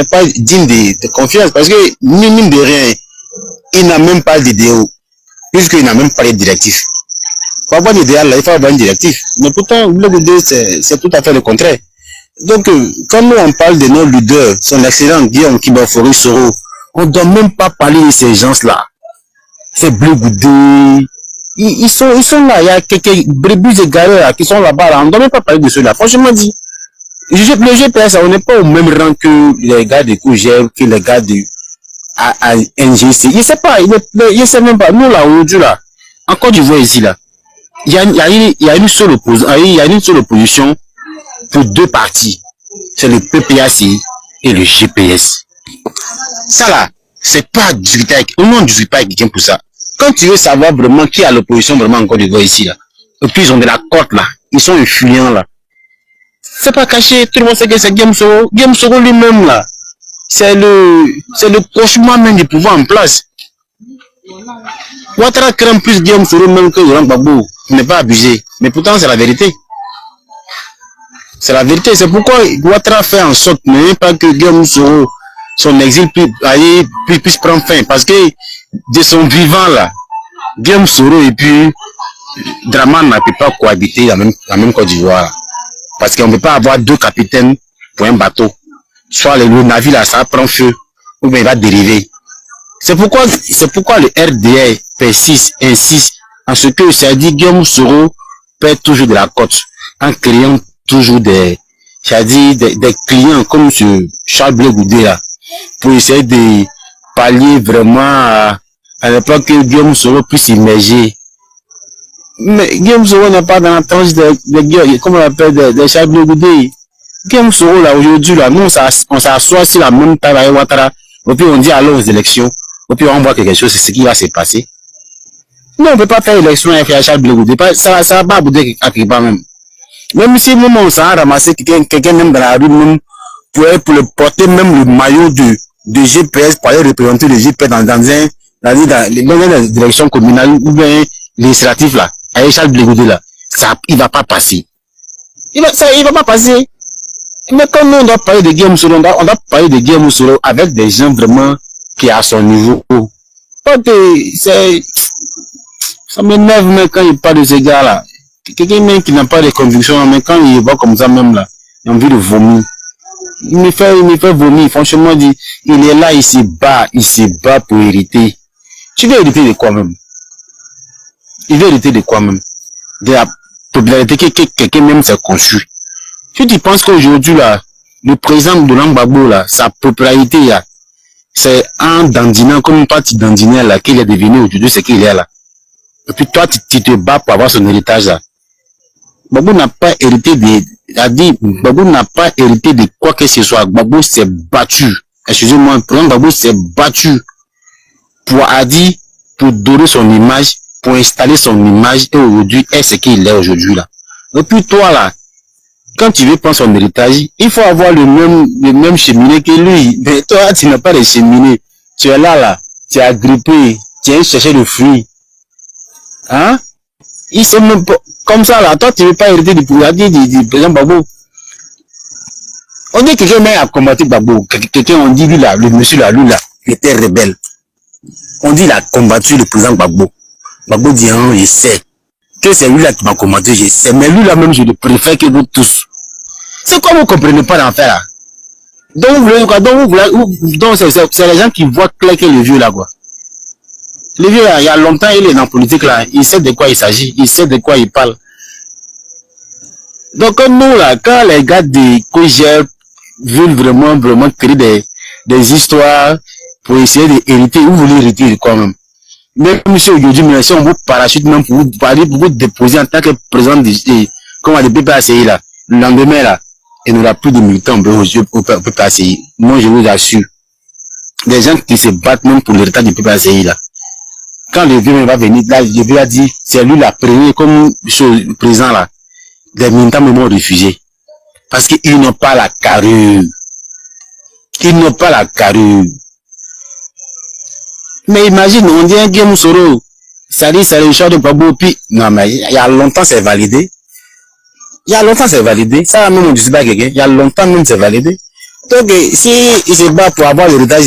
pas digne de confiance parce que, mine de rien, il n'a même pas d'idéaux, puisqu'il n'a même pas de directif. Pour avoir l'idéal, là, il faut avoir une directive. Mais pourtant, le leader, c'est tout à fait le contraire. Donc, quand nous on parle de nos leaders, son excellent Guillaume Kibafori Soro, on ne doit même pas parler de ces gens-là. Ces Bleu Goudé, ils sont là. Il y a quelques brebis égarés là, qui sont là-bas. Là. On ne doit même pas parler de ceux-là. Franchement dit, le GPS, on n'est pas au même rang que les gars de Cougère, que les gars de NGC. Il ne sait pas, il ne sait même pas. Nous, là, aujourd'hui, là, en Côte d'Ivoire, ici, là, il y a une seule opposition pour deux partis. C'est le PPACI et le GPS. Ça, là, c'est pas discuter avec, on ne discute pas avec quelqu'un pour ça. Quand tu veux savoir vraiment qui a l'opposition vraiment en Côte d'Ivoire ici, là, et puis ils ont de la cote, là, ils sont influents, là. C'est pas caché, tout le monde sait que c'est Guillaume Soro. Guillaume Soro lui-même, là, c'est le cauchemar même du pouvoir en place. Ouattara craint plus Guillaume Soro même que Laurent Gbagbo. Il n'est pas abusé. Mais pourtant, c'est la vérité. C'est la vérité. C'est pourquoi Ouattara fait en sorte, mais pas que Guillaume Soro, son exil puisse prendre fin. Parce que de son vivant, là, Guillaume Soro et puis Draman ne peut pas cohabiter dans la même Côte d'Ivoire. Parce qu'on ne peut pas avoir deux capitaines pour un bateau. Soit le navire là, ça prend feu, ou bien il va dériver. C'est pourquoi le RDR persiste, insiste en ce que ça dit Guillaume Soro perd toujours de la cote, en créant toujours des clients comme ce Charles Bleu Goudé là, pour essayer de pallier vraiment à l'époque que Guillaume Soro puisse immerger. Mais Guillaume Soro n'est pas dans la tranche de comment on appelle, de Charles Bleu Goudé. Guillaume Soro là, aujourd'hui là, nous on s'assoit sur la même table avec Ouattara, et puis on dit alors aux élections, et puis on voit quelque chose, c'est ce qui va se passer. Non, on ne peut pas faire élection avec Charles Bleu Goudé, ça va pas bouder à Kripa même. Même si nous on s'en a ramassé quelqu'un même dans la rue, même pour le porter même le maillot de GPS, pour aller représenter le GPS dans les élections communales ou bien législatives là, avec Charles Bleu Goudé là, ça, il va pas passer. Il va pas passer. Mais quand nous on doit parler de Guillaume Soro, on doit parler de Guillaume Soro avec des gens vraiment qui sont à son niveau. Ça m'énerve même quand il parle de ces gars là. Quelqu'un même qui n'a pas de conviction, mais quand il voit comme ça même là, il a envie de vomir. Il me fait vomir, franchement dit, il est là, il se bat pour hériter. Tu veux hériter de quoi même? Il veut hériter de quoi même? De la popularité que quelqu'un même s'est conçu. Si tu penses qu'aujourd'hui là, le président de Laurent Gbagbo là, sa popularité là, c'est en dandinant comme toi tu dandinais là, qu'il est devenu aujourd'hui ce qu'il est là. Et puis toi tu te bats pour avoir son héritage là. Gbagbo n'a pas hérité Gbagbo n'a pas hérité de quoi que ce soit. Gbagbo s'est battu. Excusez-moi, le président Gbagbo s'est battu pour donner son image, pour installer son image et aujourd'hui est ce qu'il est aujourd'hui là. Et puis toi là, quand tu veux prendre son héritage, il faut avoir le même cheminée que lui. Mais toi, tu n'as pas de cheminée. Tu es là, tu es agrippé, tu es chercher le fruit. Hein? Il sait même pas, comme ça là, toi tu veux pas hériter du pouvoir du président Gbagbo. On dit que quelqu'un a combattu Gbagbo. Quelqu'un, on dit lui là, le monsieur là, lui là, il était rebelle. On dit il a combattu le président Gbagbo. Gbagbo dit, hein, je sais. Que c'est lui là qui m'a combattu, je sais. Mais lui là même, je le préfère que vous tous. C'est quoi vous comprenez pas l'affaire là? Donc vous voulez quoi? Donc c'est les gens qui voient clair que le vieux là quoi. Le vieux là, il y a longtemps il est dans la politique là, il sait de quoi il s'agit, il sait de quoi il parle. Donc comme nous là, quand les gars de Cougère veulent vraiment créer des histoires pour essayer d'hériter, vous voulez hériter de quoi même? Même si aujourd'hui, si on vous parachute même pour vous déposer en tant que président de PPACI là, le lendemain là, il n'y aura plus de militants au PPACI. Moi je vous assure. Des gens qui se battent même pour l'héritage du PPACI là. Quand le vieux va venir, là, je lui ai dit, c'est lui la première comme le président là. Des militants me m'ont refusé. Parce qu'ils n'ont pas la carrure. Ils n'ont pas la carrure. Mais imagine, on dit un Guillaume Soro, ça dit, c'est le choix de Gbagbo, puis, non, mais il y a longtemps, c'est validé. Il y a longtemps, c'est validé. Ça, même, on ne dit pas quelqu'un. Il y a longtemps, même, c'est validé. Donc, si il se bat pour avoir l'héritage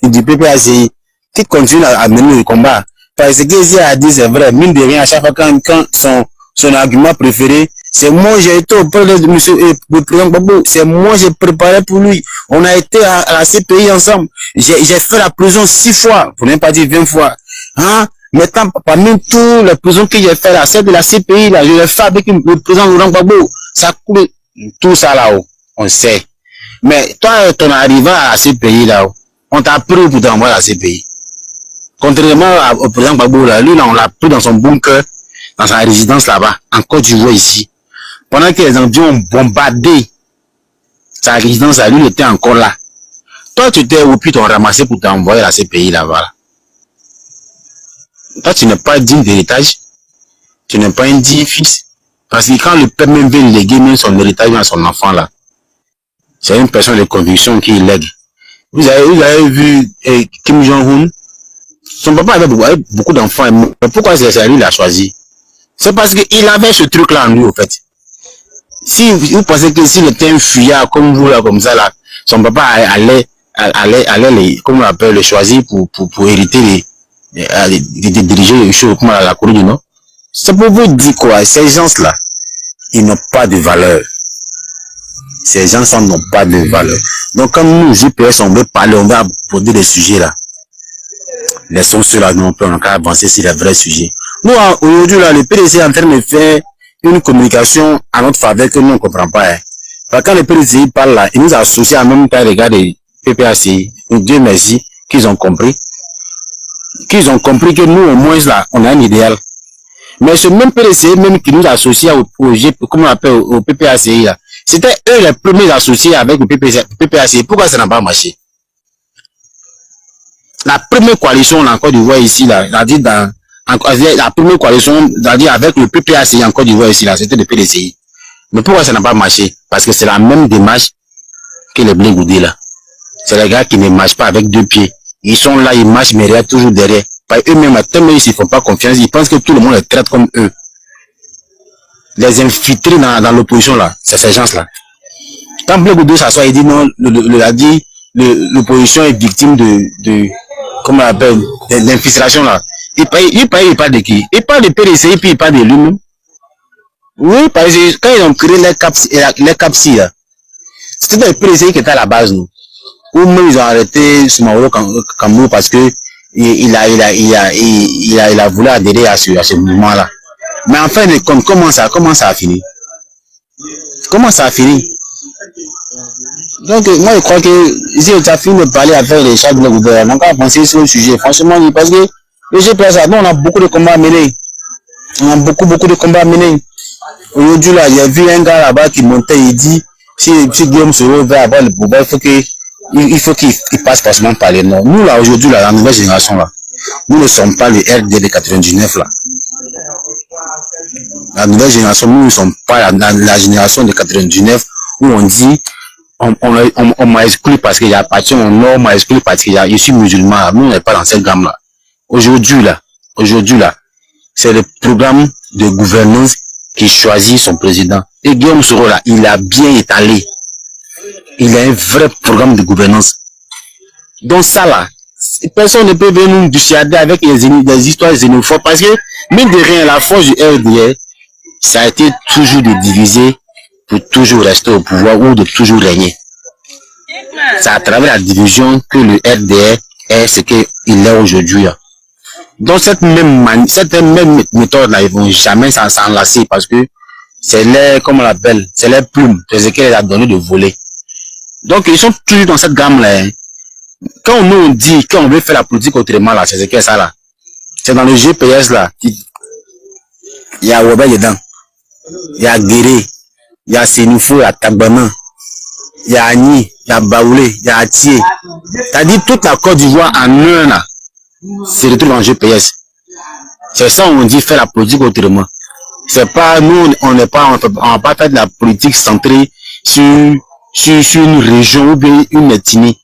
du PPACI, qui continue à mener le combat, parce que ici a dit c'est vrai, mine de rien, à chaque fois quand son argument préféré, c'est moi j'ai été auprès de monsieur le président Gbagbo, c'est moi j'ai préparé pour lui, on a été à la CPI ensemble, j'ai fait la prison 6 fois, pour ne pas dire 20 fois, hein. Maintenant, parmi tous les prisons que j'ai fait là, celle de la CPI là, je l'ai fait avec le président Laurent Gbagbo, ça coule, tout ça là-haut, on sait. Mais toi, ton arrivée à la CPI là, on t'a pris pour t'envoyer à la CPI. Contrairement au président Gbagbo là, lui là, on l'a pris dans son bunker, dans sa résidence là-bas, en Côte d'Ivoire ici. Pendant que les Anglais ont bombardé sa résidence là, lui il était encore là. Toi, tu t'es au puis t'ont ramassé pour t'envoyer à la CPI là-bas. Toi, tu n'es pas digne d'héritage. Tu n'es pas un digne fils. Parce que quand le père même veut léguer même son héritage à son enfant là, c'est une personne de conviction qui lègue. Vous avez vu Kim Jong-un, son papa avait beaucoup d'enfants. Mais pourquoi c'est lui qui l'a choisi? C'est parce qu'il avait ce truc là en lui, au fait. Si vous pensez que s'il était un fuyard comme vous là, comme ça là, son papa allait comment on appelle, le choisir pour hériter de diriger les choses comme à la Corée du Nord. C'est pour vous dire quoi, ces gens-là, ils n'ont pas de valeur. Ces gens-là n'ont pas de valeur. Donc quand nous, GPS, on veut parler, on va aborder des sujets là. Laissons ceux-là, nous, on peut avancer sur les vrais sujets. Nous, aujourd'hui, là, le PDC est en train de faire une communication à notre faveur que nous, on ne comprend pas. Hein. Parce que quand le PDC parle là, il nous associe en même temps les gars des PPACI. Dieu merci qu'ils ont compris. Qu'ils ont compris que nous, au moins, là, on a un idéal. Mais ce même PDC, même qui nous associe comment on appelle, au PPACI, là, c'était eux les premiers associés avec le PPACI. Pourquoi ça n'a pas marché? La première coalition en Côte d'Ivoire ici, là, la première coalition, avec le PPACI en Côte d'Ivoire ici, là, c'était le PDCI. Mais pourquoi ça n'a pas marché? Parce que c'est la même démarche que les Blé Goudé, là. C'est les gars qui ne marchent pas avec 2 pieds. Ils sont là, ils marchent, mais ils toujours derrière. Par eux-mêmes, tellement ils ne se font pas confiance, ils pensent que tout le monde les traite comme eux. Les infiltrés dans l'opposition, là, c'est ces gens-là. Quand Blé Goudé s'assoit, il dit non, l'opposition est victime comment on appelle, d'infiltration, là. Il parle de qui? Il parle de PDC, et puis il parle de lui-même. Oui, parce que quand ils ont créé les CAPSI, là, c'était le PDC qui était à la base, nous. Ou même ils ont arrêté Soumaoro Kamou parce que il a voulu adhérer à ce mouvement-là. Mais en fin de compte, comment ça a fini? Comment ça a fini? Donc, moi, je crois que si tu as fini de parler avec les chefs de la gouvernement, on va penser sur le sujet. Franchement, parce que le GPS, nous, on a beaucoup de combats à mener. On a beaucoup de combats à mener. Aujourd'hui, là, il y a vu un gars là-bas qui montait, il dit, si Guillaume Soro veut avoir le pouvoir, il faut qu'il passe forcément par les Nord. Nous, là, aujourd'hui, là, la nouvelle génération, là, nous ne sommes pas le RD de 99, là. La nouvelle génération, nous ne sommes pas la génération de 99 où on dit, on m'a exclu parce qu'il y a appartient au Nord, on m'a exclu parce que je suis musulman. Nous, on n'est pas dans cette gamme-là. Aujourd'hui, là, c'est le programme de gouvernance qui choisit son président. Et Guillaume Soro, là, il a bien étalé. Il a un vrai programme de gouvernance. Donc ça, là, personne ne peut venir nous dissuader avec des histoires xénophobes parce que, mine de rien, la force du RDR, ça a été toujours de diviser pour toujours rester au pouvoir ou de toujours régner. C'est à travers la division que le RDR est ce qu'il est aujourd'hui. Donc cette même méthode-là, ils vont jamais s'enlacer parce que c'est les, comment on l'appelle, c'est les plumes, c'est ce qu'elle a donné de voler. Donc ils sont toujours dans cette gamme-là. Hein. Quand on dit qu'on veut faire la politique autrement, là, c'est ce qu'est ça là. C'est dans le GPS là. Il y a Wobé dedans. Il y a Guéré. Il y a Sénifo, il y a Tagbana. Il y a Agni, il y a Baoulé, il y a Atié. C'est-à-dire toute la Côte d'Ivoire en un là. C'est le truc dans le GPS. C'est ça on dit faire la politique autrement. C'est pas, nous, on va pas faire de la politique centrée sur une région ou bien une ethnie.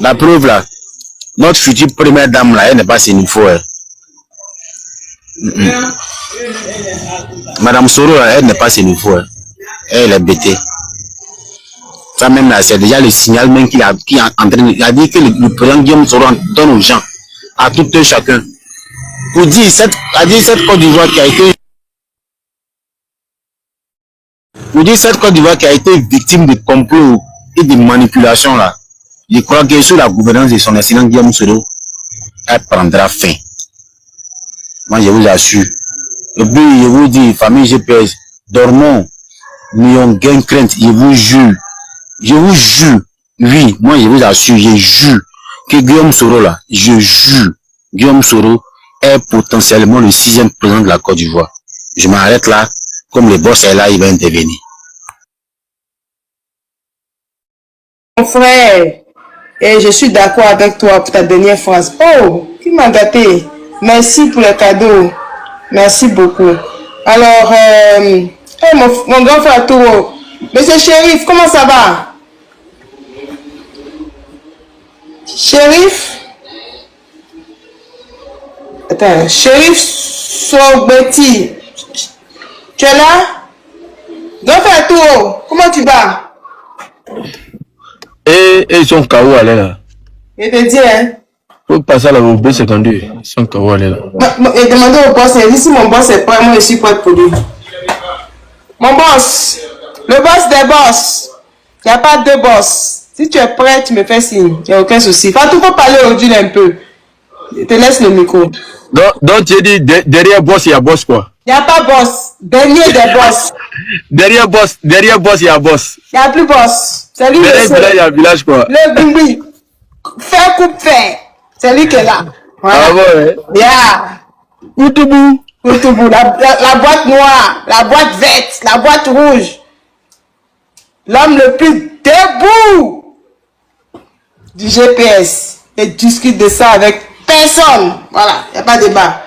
La preuve là, notre future première dame là, elle n'est pas Sénifo. Madame Soro, elle n'est pas Sénifo. Elle est bêtée. Ça même là, c'est déjà le signal même qui est en train de... Il a dit que le président Guillaume Soro donne aux gens, à tout un chacun. Pour dire, cette Côte d'Ivoire qui a été... Pour dire cette Côte d'Ivoire qui a été victime de complots et de manipulations là, je crois que sous la gouvernance de son excellent Guillaume Soro, elle prendra fin. Moi, je vous assure. Et puis, je vous dis, famille GPS, dormons, n'ayons gain crainte, je vous jure. Je vous jure, oui, moi je vous assure, je jure que Guillaume Soro là, je jure, Guillaume Soro est potentiellement le 6e président de la Côte d'Ivoire. Je m'arrête là, comme le boss est là, il va intervenir. Mon frère, et je suis d'accord avec toi pour ta dernière phrase. Oh, qui m'a gâté. Merci pour le cadeau. Merci beaucoup. Alors, mon grand frère Touro, Monsieur Shérif, comment ça va? Shérif? Attends, Shérif Sogbeti. Tu es là? Grand frère Touro, comment tu vas? Et ils sont KO allés là. Je te dis, hein? Faut passer à la B52. Ils sont KO allés là. Et demandez au boss, il dit si mon boss est prêt, moi je suis prêt pour lui. Mon boss, le boss des boss. Il n'y a pas deux boss. Si tu es prêt, tu me fais signe. Il n'y a aucun souci. Fatou, faut parler aujourd'hui un peu. Je te laisse le micro. Donc tu as dit derrière boss, il y a boss quoi? Il n'y a pas boss. Derrière des boss. derrière boss, il y a boss. Il n'y a plus boss. C'est lui derrière village, il y a village quoi. Le bimbi. Faire coupe faire. C'est lui qui est là. Voilà. Ah ouais. Yeah. Koutoubou. Koutoubou. La boîte noire, la boîte verte, la boîte rouge. L'homme le plus debout du GPS. Et discute de ça avec personne. Voilà, il n'y a pas de débat.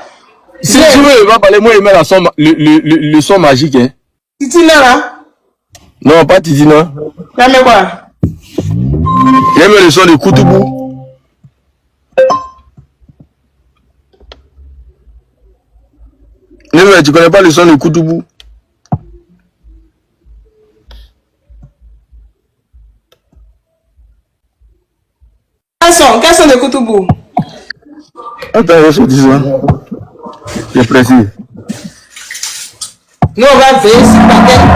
Si tu veux, va parler, moi, il met le son magique. Hein. Titi là? Non, pas Titi, non. Tu as mis quoi? Il met le son de Koutoubou. Non, mais tu connais pas le son de Koutoubou? Quel son de Koutoubou? Attends, je dis ça. C'est précis. Nous, on va veiller sur la tête.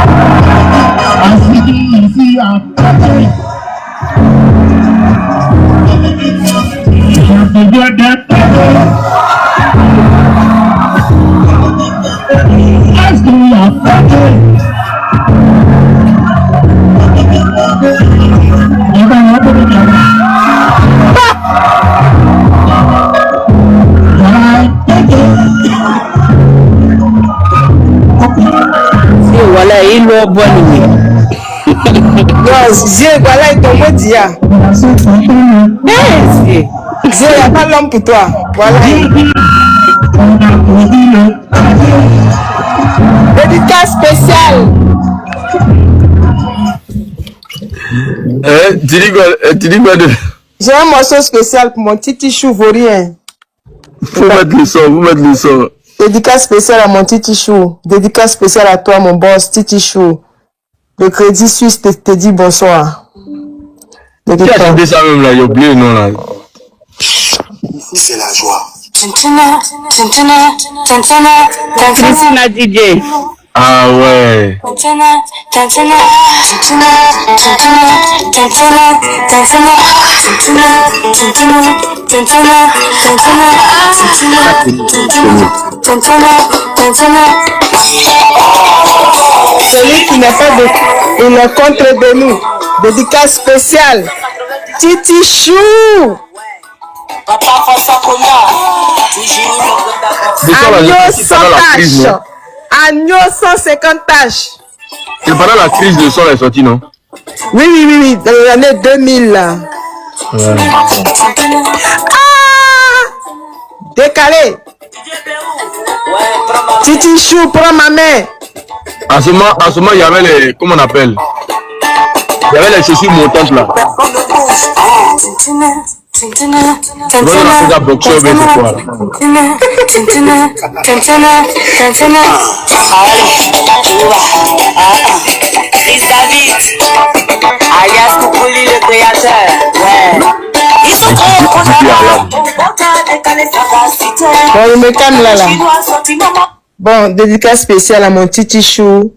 Voilà, il est bon. Voilà, il tombe dia. Il n'y a pas l'homme pour toi. Voilà. Dédicace spéciale. Tu dis quoi de... J'ai un morceau spécial pour mon Titi Chou vaurien. Faut mettre le son, Dédicace spéciale à mon Titi Chou. Dédicace spéciale à toi, mon boss, Titi Chou. Le Crédit Suisse te dit bonsoir. Qui a chanté ça même là? Il a oublié le nom là. Ici c'est la joie. Christina DJ. Ah ouais. Celui qui n'a pas de... Il est contre de nous. Dédicace spéciale. Titi Chou. Agneau sans tâche. Agneau 150 tâches. C'est pendant la crise de son est sorti, non? Oui. Dans l'année 2000. Là. Ouais. Ah! Décalé. Titi Chou, prends ma main. En ce moment, il y avait les... Comment on appelle? Il y avait les chaussures montantes là. La boxeur, mais c'est quoi là? Chris David, alias Koukouli le créateur. Ouais. Ils sont trop Bon, il me calme là. Bon, dédicace spéciale à mon Titi Chou,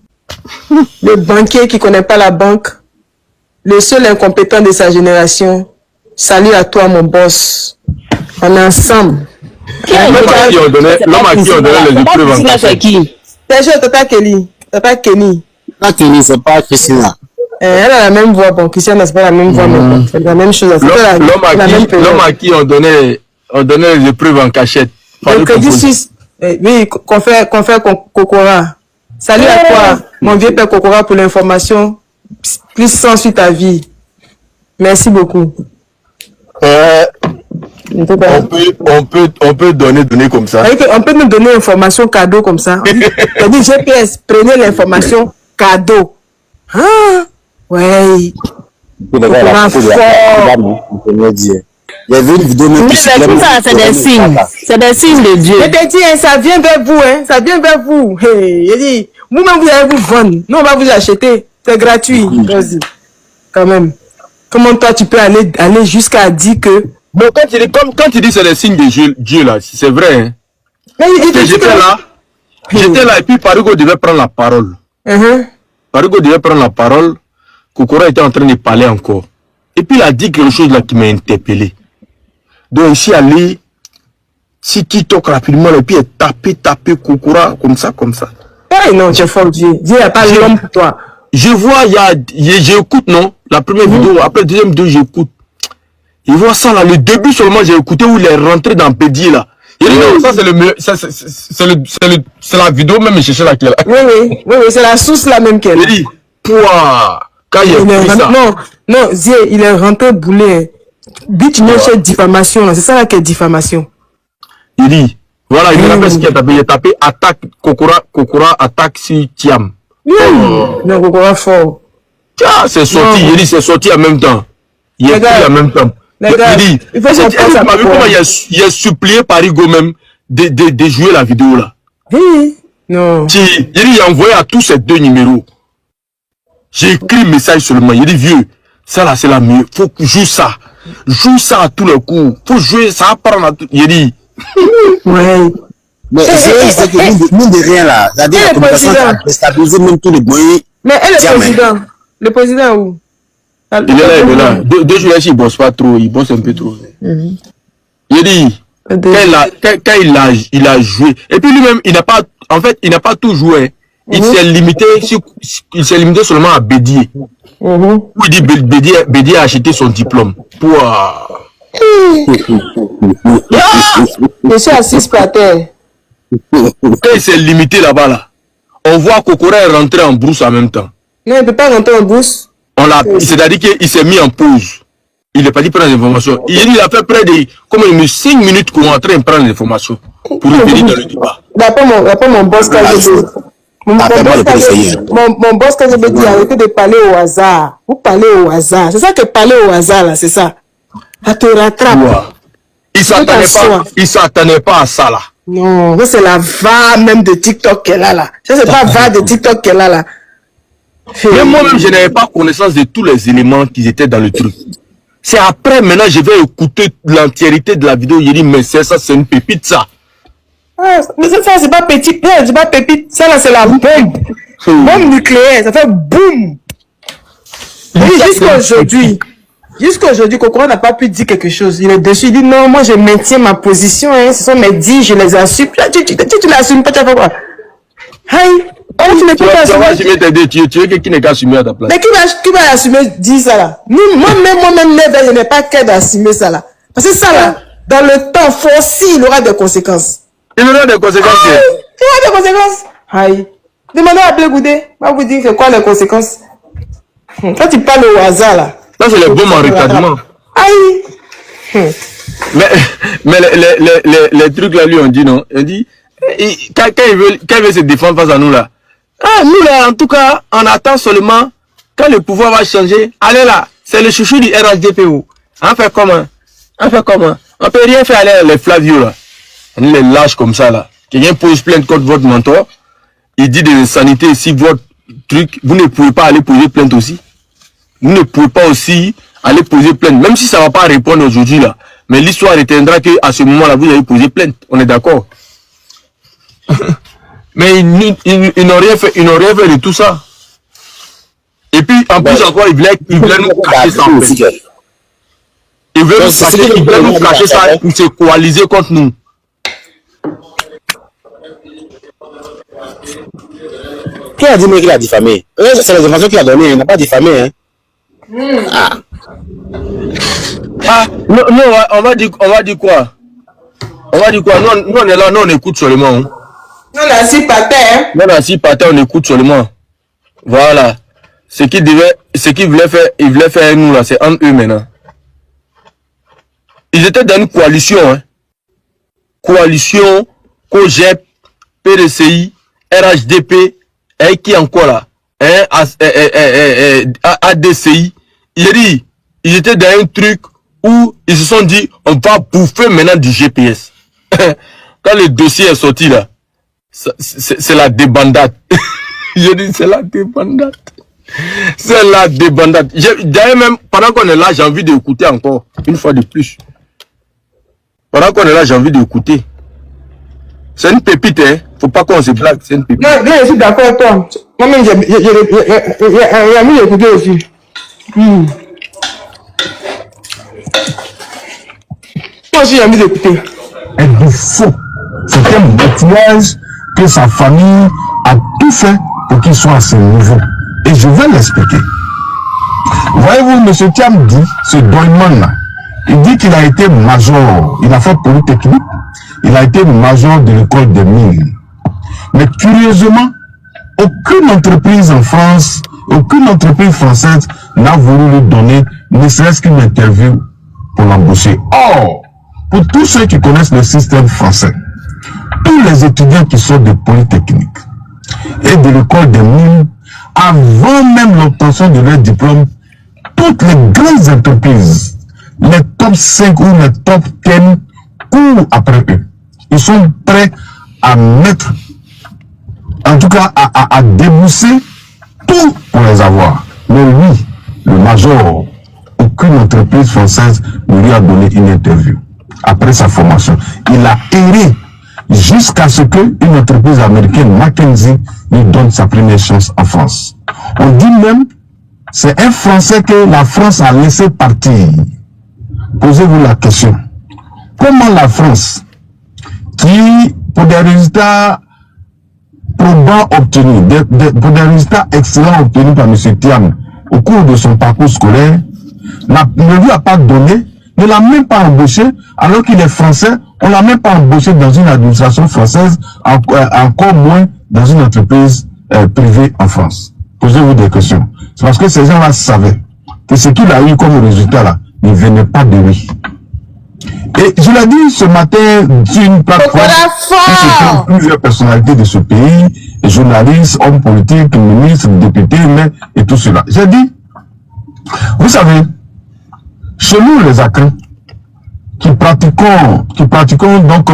le banquier qui connaît pas la banque, le seul incompétent de sa génération. Salut à toi, mon boss. On est ensemble. L'homme à qui on donnait les épreuves en cachette. C'est Tata Kelly. Tata Kenny. Tata Kenny, c'est pas Christina. Elle a la même voix. Bon, Christiane, c'est pas la même voix, mais c'est la même chose. L'homme à qui on donnait les épreuves en cachette. Le Crédit Suisse. Oui, qu'on fait Kokora. Salut à toi, mon vieux père Kokora, pour l'information. Plus sans suite à vie. Merci beaucoup. On peut donner comme ça. On peut nous donner information cadeau comme ça. On dit GPS, prenez l'information cadeau. Ah, ouais. Il y avait une vidéo même ça, c'est des signes. C'est des signes de Dieu. Je te dis, ça vient vers vous, hein. Ça vient vers vous. Hey, il dit, vous-même, vous allez vous vendre. Nous, on va vous acheter. C'est gratuit. Vas-y. Quand même. Comment toi, tu peux aller jusqu'à dire que... Bon, quand tu dis c'est des signes de Dieu, là, c'est vrai, hein. Mais j'étais là, et puis Parigo devait prendre la parole. Parigo devait prendre la parole. Kokora était en train de parler encore. Et puis il a dit quelque chose là qui m'a interpellé. Donc ici, allé, si TikTok rapidement, et puis il taper Kokora, comme ça. Ah non, tu es fort, Dieu. Dieu n'a pas l'homme pour toi. Je vois, j'écoute, non? La première vidéo, après la deuxième vidéo, j'écoute. Il voit ça là, le début seulement, j'ai écouté où il est rentré dans Pédier là. Il dit non, ça c'est le meilleur, c'est la vidéo même, chercher laquelle. Oui, c'est la source là même qu'elle. Il dit, pouah, quand il a pris ça. Non, Dieu, il est rentré boulet. But chez diffamation, c'est ça là qui est diffamation. Il dit, voilà, il me rappelle ce qu'il a tapé. Il a tapé attaque, Kokora attaque sur Thiam. Non, Kokora fort. Tiens, c'est sorti, il dit, c'est sorti en même temps. Il est pris en même temps. Il dit, il vu comment il a supplié Parigo même de jouer la vidéo là. Oui, non. Il dit, il a envoyé à tous ces deux numéros. J'ai écrit un message seulement. Il dit, vieux, ça là c'est la mieux. Faut jouer ça. Joue ça à tous les coups. Faut jouer ça à part. Il dit. Ouais. Mais c'est que nous de rien là. C'est-à-dire la communication a déstabilisé même tous les moyens. Mais le président où? Il est là. Deux jours il bosse pas trop. Il bosse un peu trop. Il dit. Quand il a joué. Et puis lui-même, il n'a pas tout joué. Il s'est limité seulement à Bédier. Où il dit Bédier a acheté son diplôme. Je suis assis par terre. Quand il s'est limité là-bas, là, on voit Kokora est rentré en brousse en même temps. Non, il ne peut pas rentrer en brousse. C'est-à-dire qu'il s'est mis en pause. Il n'est pas dit prendre les informations. Il a fait près de 5 minutes qu'on est en train de prendre les informations pour venir dans le débat. D'après mon boss, mon boss, quand je me dis arrêtez de parler au hasard. Vous parlez au hasard. C'est ça que parler au hasard, là, c'est ça. Ça te rattrape. Wow. Il s'attendait pas à ça, là. Non, c'est la va même de TikTok qu'elle a, là. Ça, c'est pas va de TikTok qu'elle a, là. Mais moi-même, je n'avais pas connaissance de tous les éléments qui étaient dans le truc. C'est après, maintenant, je vais écouter l'entièreté de la vidéo. Il dit, mais c'est ça, c'est une pépite, ça. Ah, mais ça, c'est pas petit, c'est pas pépite. Ça, là, c'est la bombe. Bombe nucléaire, ça fait boum. Jusqu'à aujourd'hui, Kokora n'a pas pu dire quelque chose. Il est dessus, il dit non, moi je maintiens ma position, hein. Ce sont mes dits, je les assume. Tu l'assumes pas, tu vas faire quoi? Aïe! Tu n'es pas assumer. Tu veux qui n'est qu'à assumer à ta place. Mais qui va assumer, dis ça là? Moi-même, je n'ai pas qu'à d'assumer ça là. Parce que ça là, dans le temps forcé, il aura des conséquences. Il aura des conséquences. Il aura des conséquences. Aïe. Demandez à Blé Goudé. Va vous dire c'est quoi les conséquences. Quand tu parles au hasard là. Ça c'est les bombes en retardement. Aïe. Mais les trucs là lui on dit non. On dit quand il veut se défendre face à nous là. Ah nous là en tout cas on attend seulement quand le pouvoir va changer. Allez là, c'est le chouchou du RHDPO. On fait comment? On peut rien faire aller les Flavio là. On les lâche comme ça là. Quelqu'un pose plainte contre votre mentor. Il dit des insanités si votre truc, vous ne pouvez pas aller poser plainte aussi. Vous ne pouvez pas aussi aller poser plainte, même si ça ne va pas répondre aujourd'hui là. Mais l'histoire retiendra qu'à ce moment-là, vous allez poser plainte. On est d'accord. Mais ils n'ont rien fait, de tout ça. Et puis, en plus encore, ils voulaient nous cacher ça. En fait. Ils voulaient nous cacher ça pour se coaliser contre nous. Qui a dit qu'il a diffamé? C'est les informations qu'il a données, il n'a pas diffamé. Hein? Non, on va dire quoi? On va dire quoi? Nous, on est là, nous, on écoute seulement. Hein. Non, on a 6 patins. Hein? Non, on a 6 patins, on écoute seulement. Voilà. Ce qu'ils voulaient faire nous, là, c'est entre eux maintenant. Ils étaient dans une coalition. Hein. Coalition, COGEP, PDCI, RHDP, et qui encore là? ADCI. Ils étaient dans un truc où ils se sont dit, on va bouffer maintenant du GPS. Quand le dossier est sorti là, c'est la débandade. Je dis, c'est la débandade. C'est la débandade. D'ailleurs même, pendant qu'on est là, j'ai envie d'écouter encore, une fois de plus. Pendant qu'on est là, j'ai envie d'écouter. C'est une pépite, hein. Faut pas qu'on se blague, c'est une pépite. Non, je suis d'accord avec toi. Moi-même, j'ai envie d'écouter aussi. Moi aussi, j'ai envie d'écouter. Et du faux. C'est un maquillage que sa famille a tout fait pour qu'il soit à ce niveau. Et je vais l'expliquer. Voyez-vous, M. Thiam dit, ce Doyman-là, il dit qu'il a été major, il a fait Polytechnique, il a été major de l'école des mines. Mais curieusement, aucune entreprise en France, aucune entreprise française n'a voulu lui donner ne serait-ce qu'une interview pour l'embaucher. Or, pour tous ceux qui connaissent le système français, tous les étudiants qui sortent de Polytechnique et de l'école des mines, avant même l'obtention de leur diplôme, toutes les grandes entreprises, les top 5 ou les top 10 courent après eux. Ils sont prêts à mettre, en tout cas à débourser tout pour les avoir. Mais lui, le major, aucune entreprise française ne lui a donné une interview. Après sa formation, il a erré jusqu'à ce qu'une entreprise américaine, McKinsey, lui donne sa première chance en France. On dit même, c'est un Français que la France a laissé partir. Posez-vous la question. Comment la France, qui, pour des résultats probants obtenus, pour des résultats excellents obtenus par M. Thiam au cours de son parcours scolaire, ne lui a pas donné, ne l'a même pas embauché, alors qu'il est français, on ne l'a même pas embauché dans une administration française, encore moins dans une entreprise privée en France. Posez-vous des questions. C'est parce que ces gens-là savaient que ce qu'il a eu comme résultat là ne venait pas de lui. Et je l'ai dit ce matin sur une plateforme où plusieurs personnalités de ce pays, journalistes, hommes politiques, ministres, députés, et tout cela. J'ai dit, vous savez, chez nous les Akans, qui pratiquons donc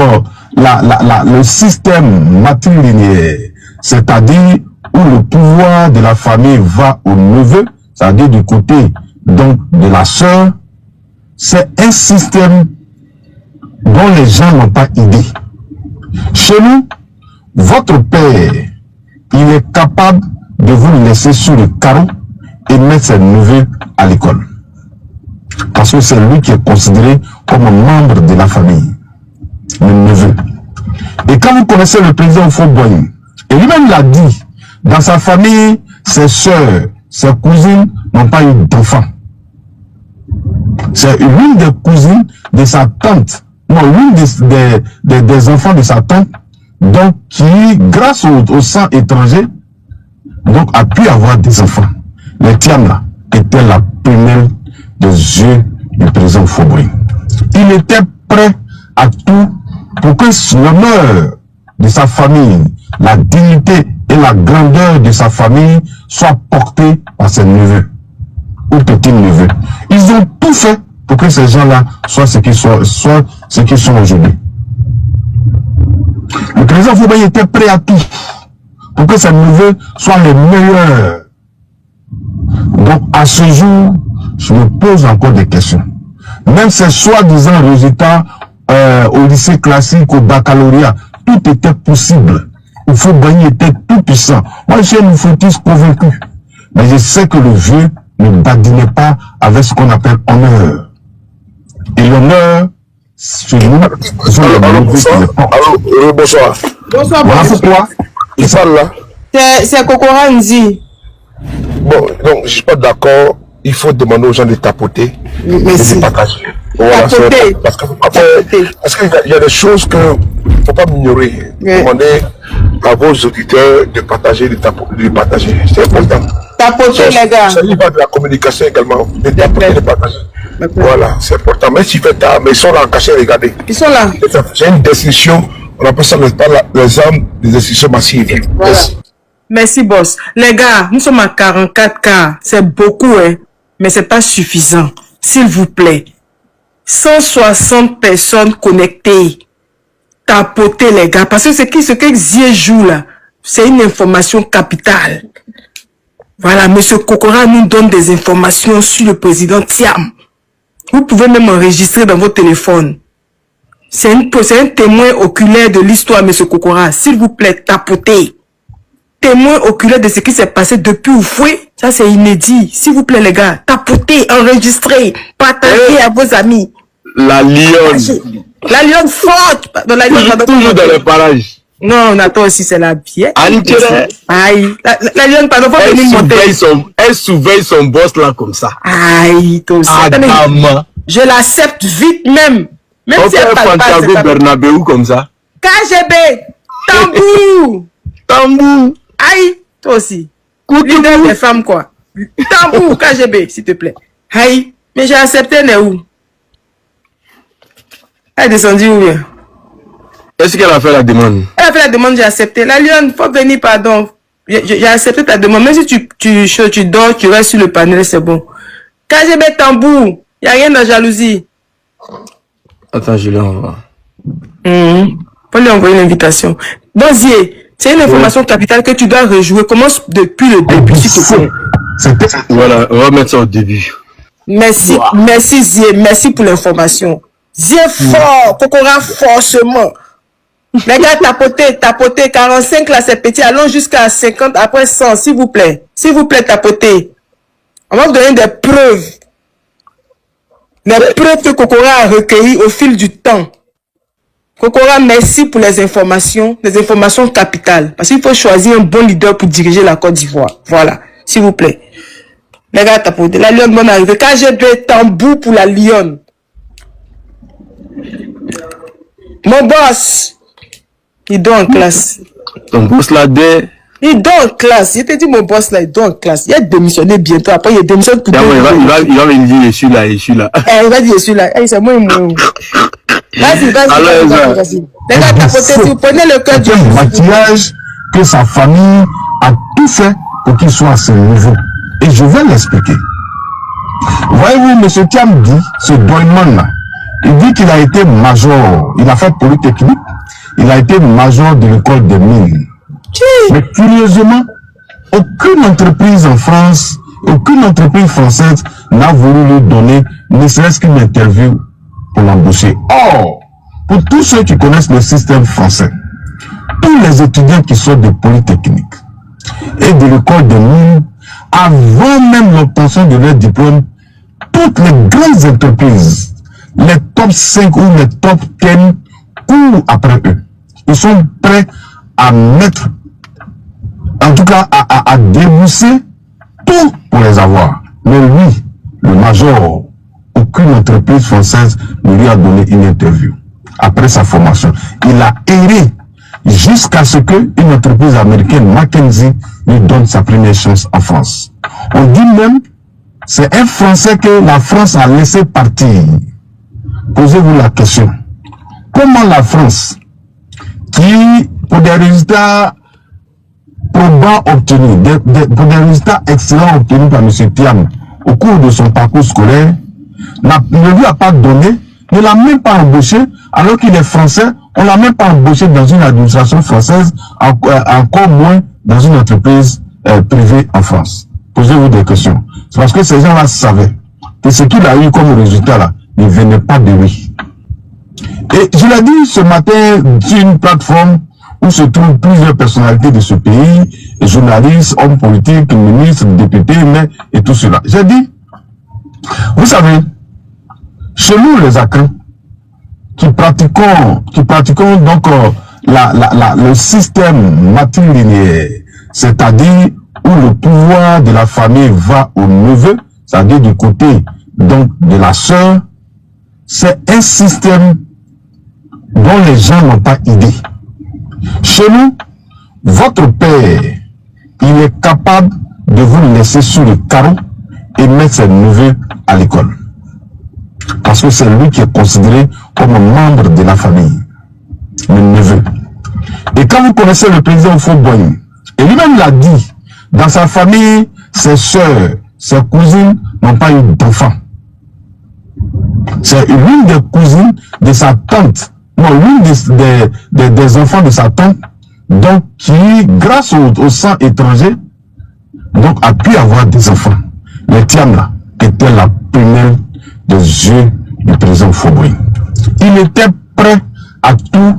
le système matrilinéaire, c'est-à-dire où le pouvoir de la famille va au neveu, c'est-à-dire du côté donc de la sœur, c'est un système dont les gens n'ont pas idée. Chez nous, votre père, il est capable de vous laisser sur le carreau et mettre ses neveux à l'école. Parce que c'est lui qui est considéré comme un membre de la famille, le neveu. Et quand vous connaissez le président Fauboy, et lui-même l'a dit, dans sa famille, ses soeurs, ses cousines n'ont pas eu d'enfants. C'est l'une des cousines de sa tante, non, l'une des enfants de sa tante, donc qui, grâce au sang étranger, donc a pu avoir des enfants. Les Thiam là étaient la première des yeux du président Fauboy. Il était prêt à tout pour que l'honneur de sa famille, la dignité et la grandeur de sa famille soient portés par ses neveux ou petits-neveux. Ils ont tout fait pour que ces gens-là soient ce qu'ils sont aujourd'hui. Le président Fauboy était prêt à tout pour que ces neveux soient les meilleurs. Donc, à ce jour, je me pose encore des questions. Même ces soi-disant résultats au lycée classique, au baccalauréat, tout était possible. Il faut gagner, était tout puissant. Moi, je suis un footiste convaincu. Mais je sais que le vieux ne badinait pas avec ce qu'on appelle honneur. Et l'honneur, chez nous, sont les neveux qui le portent. Allô, bonsoir. Bonsoir, Voilà pourquoi. Il parle là. C'est Kokora Nzi. Bon, donc, je suis pas d'accord. Il faut demander aux gens de tapoter, Merci. de partager. Voilà, Tapoter. parce qu'il y a des choses que faut pas m'ignorer. Oui. Demandez à vos auditeurs de partager, de partager. C'est important. Tapoter, les gars. Ça y va de la communication également. De tapoter, de partager. Voilà, c'est important. Même s'il fait tard, mais ils sont là en cachet, regardez. Ils sont là. C'est une destruction, on appelle ça les armes de destruction massive. Voilà. Merci. Merci, boss. Les gars, nous sommes à 44 cas. C'est beaucoup, hein. Mais c'est pas suffisant. S'il vous plaît. 160 personnes connectées. Tapotez, les gars. Parce que ce que Zie joue là, c'est une information capitale. Voilà, monsieur Kokora nous donne des informations sur le président Thiam. Vous pouvez même enregistrer dans votre téléphone. C'est un témoin oculaire de l'histoire, monsieur Kokora. S'il vous plaît, tapotez. Témoin oculaire de ce qui s'est passé depuis Oufoué. Ça, c'est inédit. S'il vous plaît, les gars, tapotez, enregistrez, partagez à vos amis. La lionne. La lionne forte. Non, la lionne, Toujours dans les parages. non, Nathan aussi, c'est la bière. Antiere. Aïe. La lionne, pardon, faut venir monter. Elle surveille son boss là comme ça. Aïe, toi aussi. Attendez, Adama. je l'accepte vite même. Même On si fait elle parle pas, Fantago c'est Bernabeu comme ça. KGB, tambour. Tambou. Aïe, toi aussi. Leader des femmes, quoi. Tambour, KGB, s'il te plaît. Aïe, mais j'ai accepté, elle est où? Elle est descendue où bien? Est-ce qu'elle a fait la demande? Elle a fait la demande, j'ai accepté. La lionne, faut venir, pardon. J'ai accepté ta demande. Même si tu dors, tu restes sur le panel, c'est bon. KGB tambour, il n'y a rien de jalousie. Attends, je l'envoie. Faut lui envoyer une invitation. Donc, Zie, c'est une information capitale que tu dois rejouer. Commence depuis le début, s'il te plaît. Voilà, on va mettre ça au début. Merci, merci Zie, merci pour l'information. Zie fort, Kokora forcément. Les gars, tapotez, 45 là c'est petit, allons jusqu'à 50, après 100, s'il vous plaît. S'il vous plaît, tapotez. On va vous donner des preuves. Les preuves que Kokora a recueillies au fil du temps. Kokora, merci pour les informations capitales. Parce qu'il faut choisir un bon leader pour diriger la Côte d'Ivoire. Voilà, s'il vous plaît. Les gars, tapotez. La lionne, bonne arrivée. KGB, tambour pour la lionne. Mon boss, il dort en classe. Ton boss là, il dort en classe. Je te dis, mon boss là, il dort en classe. Il a démissionné bientôt. Après, il démissionne pour il va me dire, je suis là. Il va dire, je suis là. C'est moi, Vas-y. Les gars, tapotez, si vous prenez le cœur du maquillage que sa famille a tout fait pour qu'il soit à ce niveau. Et je vais l'expliquer. Voyez-vous, M. Thiam dit, ce Doyman là, il dit qu'il a été major. Il a fait Polytechnique. Il a été major de l'école des mines. Mais curieusement, aucune entreprise en France, aucune entreprise française n'a voulu lui donner ne serait-ce qu'une interview pour l'embaucher. Or, pour tous ceux qui connaissent le système français, tous les étudiants qui sortent de Polytechnique et de l'école des mines, avant même l'obtention de leur diplôme, toutes les grandes entreprises, les top 5 ou les top 10 courent après eux. Ils sont prêts à mettre, en tout cas à débourser tout pour les avoir. Mais lui, le major, aucune entreprise française ne lui a donné une interview. Après sa formation, il a erré jusqu'à ce qu'une entreprise américaine, McKinsey, lui donne sa première chance en France. On dit même, c'est un Français que la France a laissé partir. Posez-vous la question. Comment la France, qui, pour des résultats probants obtenus, pour des résultats excellents obtenus par M. Thiam au cours de son parcours scolaire, ne lui a pas donné, ne l'a même pas embauché, alors qu'il est français, on l'a même pas embauché dans une administration française, encore moins dans une entreprise privée en France? Posez-vous des questions. C'est parce que ces gens-là savaient que ce qu'il a eu comme résultat là, ne venait pas de lui. Et je l'ai dit ce matin sur une plateforme où se trouvent plusieurs personnalités de ce pays, journalistes, hommes politiques, ministres, députés, maires et tout cela. J'ai dit, vous savez, chez nous les Akans, qui pratiquons donc le système matrilinéaire, c'est-à-dire où le pouvoir de la famille va au neveu, c'est-à-dire du côté donc de la sœur, c'est un système dont les gens n'ont pas idée. Chez nous, votre père, il est capable de vous laisser sur le carreau et mettre ses neveux à l'école. Parce que c'est lui qui est considéré comme un membre de la famille, le neveu. Et quand vous connaissez le président Houphouët-Boigny, et lui-même l'a dit, dans sa famille, ses soeurs, ses cousines n'ont pas eu d'enfants. C'est l'une des cousines de sa tante, non, l'une des enfants de sa tante, donc qui, grâce au sang étranger, donc a pu avoir des enfants. Les Thiam là était la première des yeux du président Houphouët-Boigny. Il était prêt à tout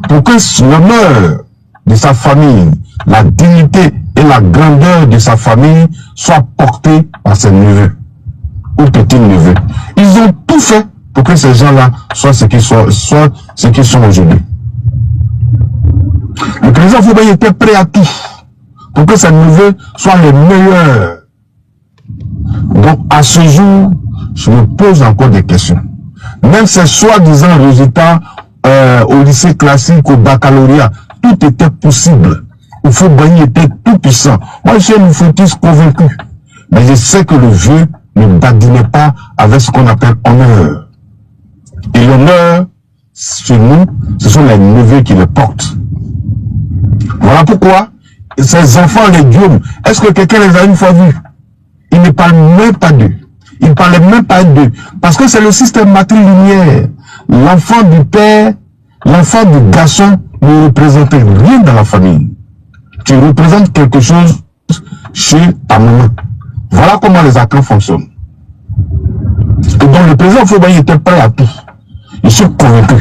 pour que l'honneur de sa famille, la dignité et la grandeur de sa famille soient portés par ses neveux ou petits-neveux. Ils ont tout fait pour que ces gens-là soient ce qu'ils sont aujourd'hui. Le président Houphouët-Boigny était prêt à tout pour que ses neveux soient les meilleurs. Donc à ce jour, je me pose encore des questions. Même ces soi-disant résultats au lycée classique, au baccalauréat, tout était possible. Houphouët-Boigny était tout puissant. Moi, je suis un foutiste convaincu. Mais je sais que le vieux ne badinait pas avec ce qu'on appelle honneur. Et l'honneur, chez nous, ce sont les neveux qui le portent. Voilà pourquoi ces enfants, les Guillaume, est-ce que quelqu'un les a une fois vus? Ils ne parlent même pas d'eux. Ils ne parlaient même pas d'eux. Parce que c'est le système matrilinéaire. L'enfant du père, l'enfant du garçon ne représente rien dans la famille. Tu représentes quelque chose chez ta maman. Voilà comment les Akans fonctionnent. Et donc le président Houphouët-Boigny était prêt à tout. Je suis convaincu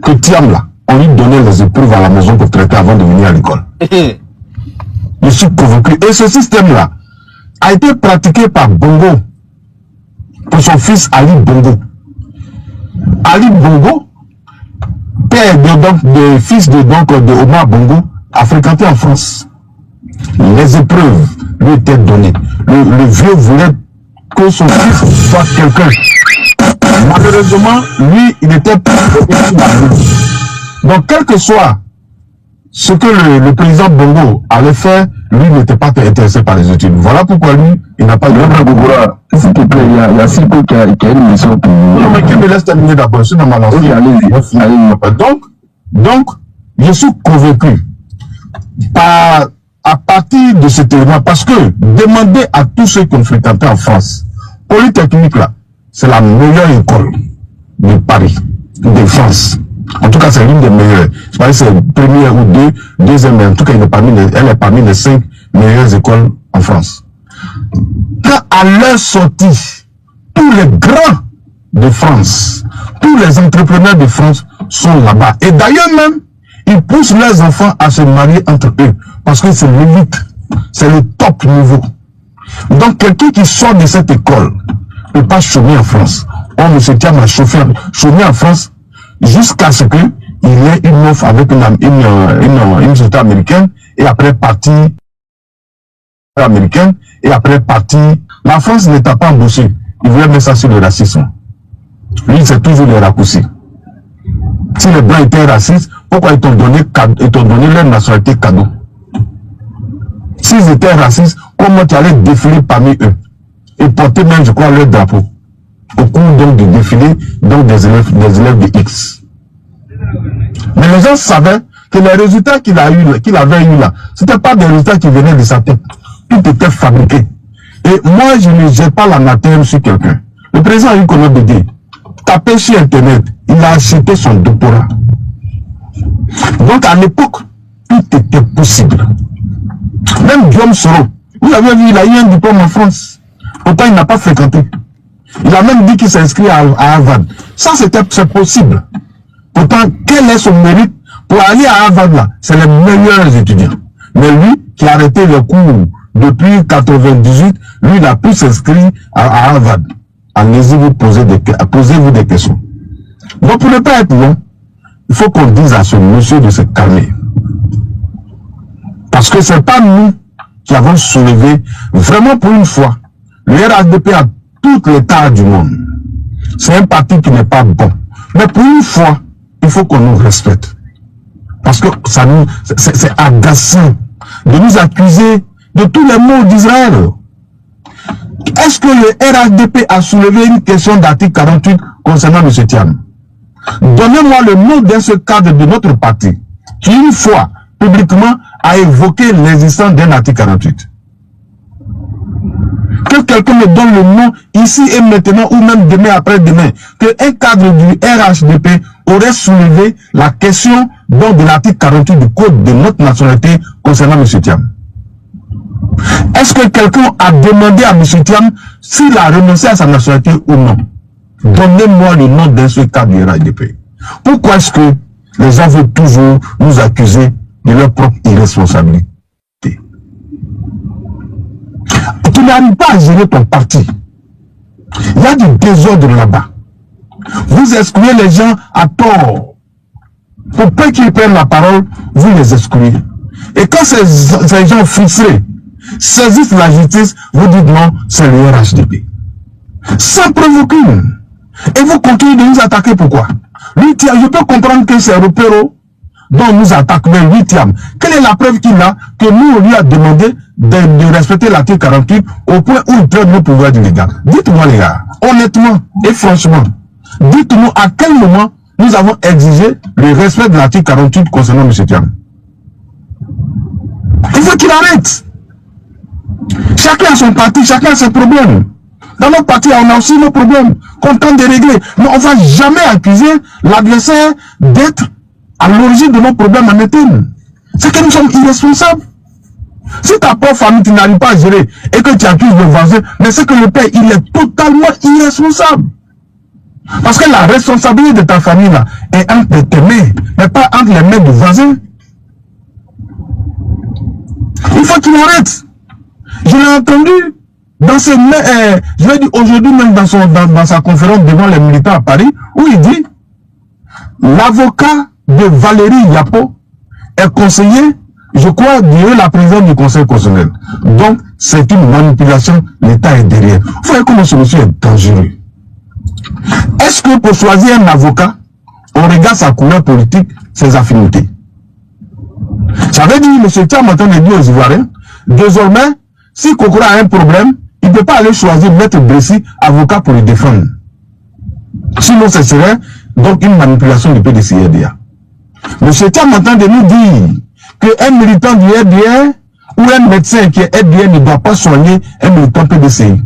que Thiam là, on lui donnait les épreuves à la maison pour traiter avant de venir à l'école. Je suis convaincu. Et ce système-là a été pratiqué par Bongo pour son fils Ali Bongo. Ali Bongo, père de fils de Omar Bongo, a fréquenté en France. Les épreuves lui étaient données. Le vieux voulait que son fils soit quelqu'un. Malheureusement, lui, il était pas. Donc, quel que soit ce que le président Bongo allait faire, lui n'était pas intéressé par les études. Voilà pourquoi lui, il n'a pas eu de... S'il te plaît, il y a Sipo qui a une mission pour vous. Non, mais qui me laisse terminer d'abord, je suis dans ma lancée. Oui, allez-y. Donc, je suis convaincu à partir de cet élément, parce que demander à tous ceux qui ont fréquenté en France, Polytechnique là, c'est la meilleure école de Paris, de France. En tout cas, c'est l'une des meilleures. Je pense que c'est première ou deuxième, mais en tout cas, elle est parmi les 5 meilleures écoles en France. Quand à leur sortie, tous les grands de France, tous les entrepreneurs de France sont là-bas. Et d'ailleurs même, ils poussent leurs enfants à se marier entre eux. Parce que c'est l'élite. C'est le top niveau. Donc, quelqu'un qui sort de cette école ne peut pas chômer en France. On ne se tient à chômer en France jusqu'à ce qu'il ait une offre avec une société américaine et après partir américaine et après partir. La France ne t'a pas embauché. Il voulait mettre ça sur le racisme. Lui, c'est toujours les raccourcis. Si les Blancs étaient racistes, pourquoi ils t'ont donné leur nationalité cadeau? S'ils étaient racistes, comment tu allais défiler parmi eux et porter même, je crois, leur drapeau au cours donc du défilé donc des élèves de X. Mais les gens savaient que les résultats qu'il avait eu là, c'était pas des résultats qui venaient de sa tête. Tout était fabriqué. Et moi, je ne jette pas l'anathème sur quelqu'un. Le président a eu qu'on a dit, tapez sur Internet, il a acheté son doctorat. Donc à l'époque, tout était possible. Même Guillaume Soro, vous avez vu, il a eu un diplôme en France. Pourtant, il n'a pas fréquenté. Il a même dit qu'il s'inscrit à Harvard. Ça, c'est possible. Pourtant, quel est son mérite pour aller à Harvard là? C'est les meilleurs étudiants. Mais lui, qui a arrêté le cours depuis 1998, lui, il a pu s'inscrire à Harvard. Allez-y, posez-vous des questions. Donc, pour ne pas être long, il faut qu'on dise à ce monsieur de se calmer. Parce que c'est pas nous qui avons soulevé, vraiment pour une fois, le RHDP a toutes les tares du monde. C'est un parti qui n'est pas bon. Mais pour une fois, il faut qu'on nous respecte. Parce que c'est agaçant de nous accuser de tous les maux d'Israël. Est-ce que le RHDP a soulevé une question d'article 48 concernant M. Thiam? Donnez-moi le nom d'un seul cadre de notre parti qui, une fois, publiquement, a évoqué l'existence d'un article 48. Que quelqu'un me donne le nom ici et maintenant ou même demain après-demain, qu'un cadre du RHDP aurait soulevé la question de l'article 48 du code de notre nationalité concernant M. Thiam. Est-ce que quelqu'un a demandé à M. Thiam s'il a renoncé à sa nationalité ou non? Donnez-moi le nom d'un seul cadre du RHDP. Pourquoi est-ce que les gens veulent toujours nous accuser de leur propre irresponsabilité? Tu n'arrives pas à gérer ton parti. Il y a du désordre là-bas. Vous excluez les gens à tort. Pour peu qu'ils prennent la parole, vous les excluez. Et quand ces gens frustrés saisissent la justice, vous dites non, c'est le RHDP. Sans preuve aucune. Et vous continuez de nous attaquer, pourquoi? Lui, je peux comprendre que c'est Repero dont nous attaque, mais lui, Thiam, quelle est la preuve qu'il a que nous, on lui a demandé de respecter l'article 48 au point où il traite nos pouvoirs illégaux? Dites-moi, les gars, honnêtement et franchement, dites-nous à quel moment nous avons exigé le respect de l'article 48 concernant M. Thiam. Il faut qu'il arrête. Chacun a son parti, chacun a ses problèmes. Dans notre parti, on a aussi nos problèmes qu'on tente de régler. Mais on ne va jamais accuser l'adversaire d'être à l'origine de nos problèmes en interne. C'est que nous sommes irresponsables. Si ta propre famille, tu n'arrives pas à gérer et que tu accuses le voisin, mais c'est que le père, il est totalement irresponsable. Parce que la responsabilité de ta famille là est entre tes mains, mais pas entre les mains du voisin. Il faut qu'il arrête. Je l'ai entendu dans je l'ai dit aujourd'hui même dans sa conférence devant les militants à Paris, où il dit l'avocat de Valérie Yapo est conseiller, je crois, de la présidente du Conseil constitutionnel. Donc, c'est une manipulation, l'État est derrière. Vous voyez comment ce monsieur est dangereux. Est-ce que pour choisir un avocat, on regarde sa couleur politique, ses affinités? Ça veut dire, M. Thiam entend dit aux Ivoiriens, désormais, si Kokora a un problème, il ne peut pas aller choisir Maître Bressi, avocat pour le défendre. Sinon, ce serait donc une manipulation du PDC-RDA. M. Thiam entend de nous dire qu'un militant du RDA ou un médecin qui est RDA ne doit pas soigner un militant PDCI.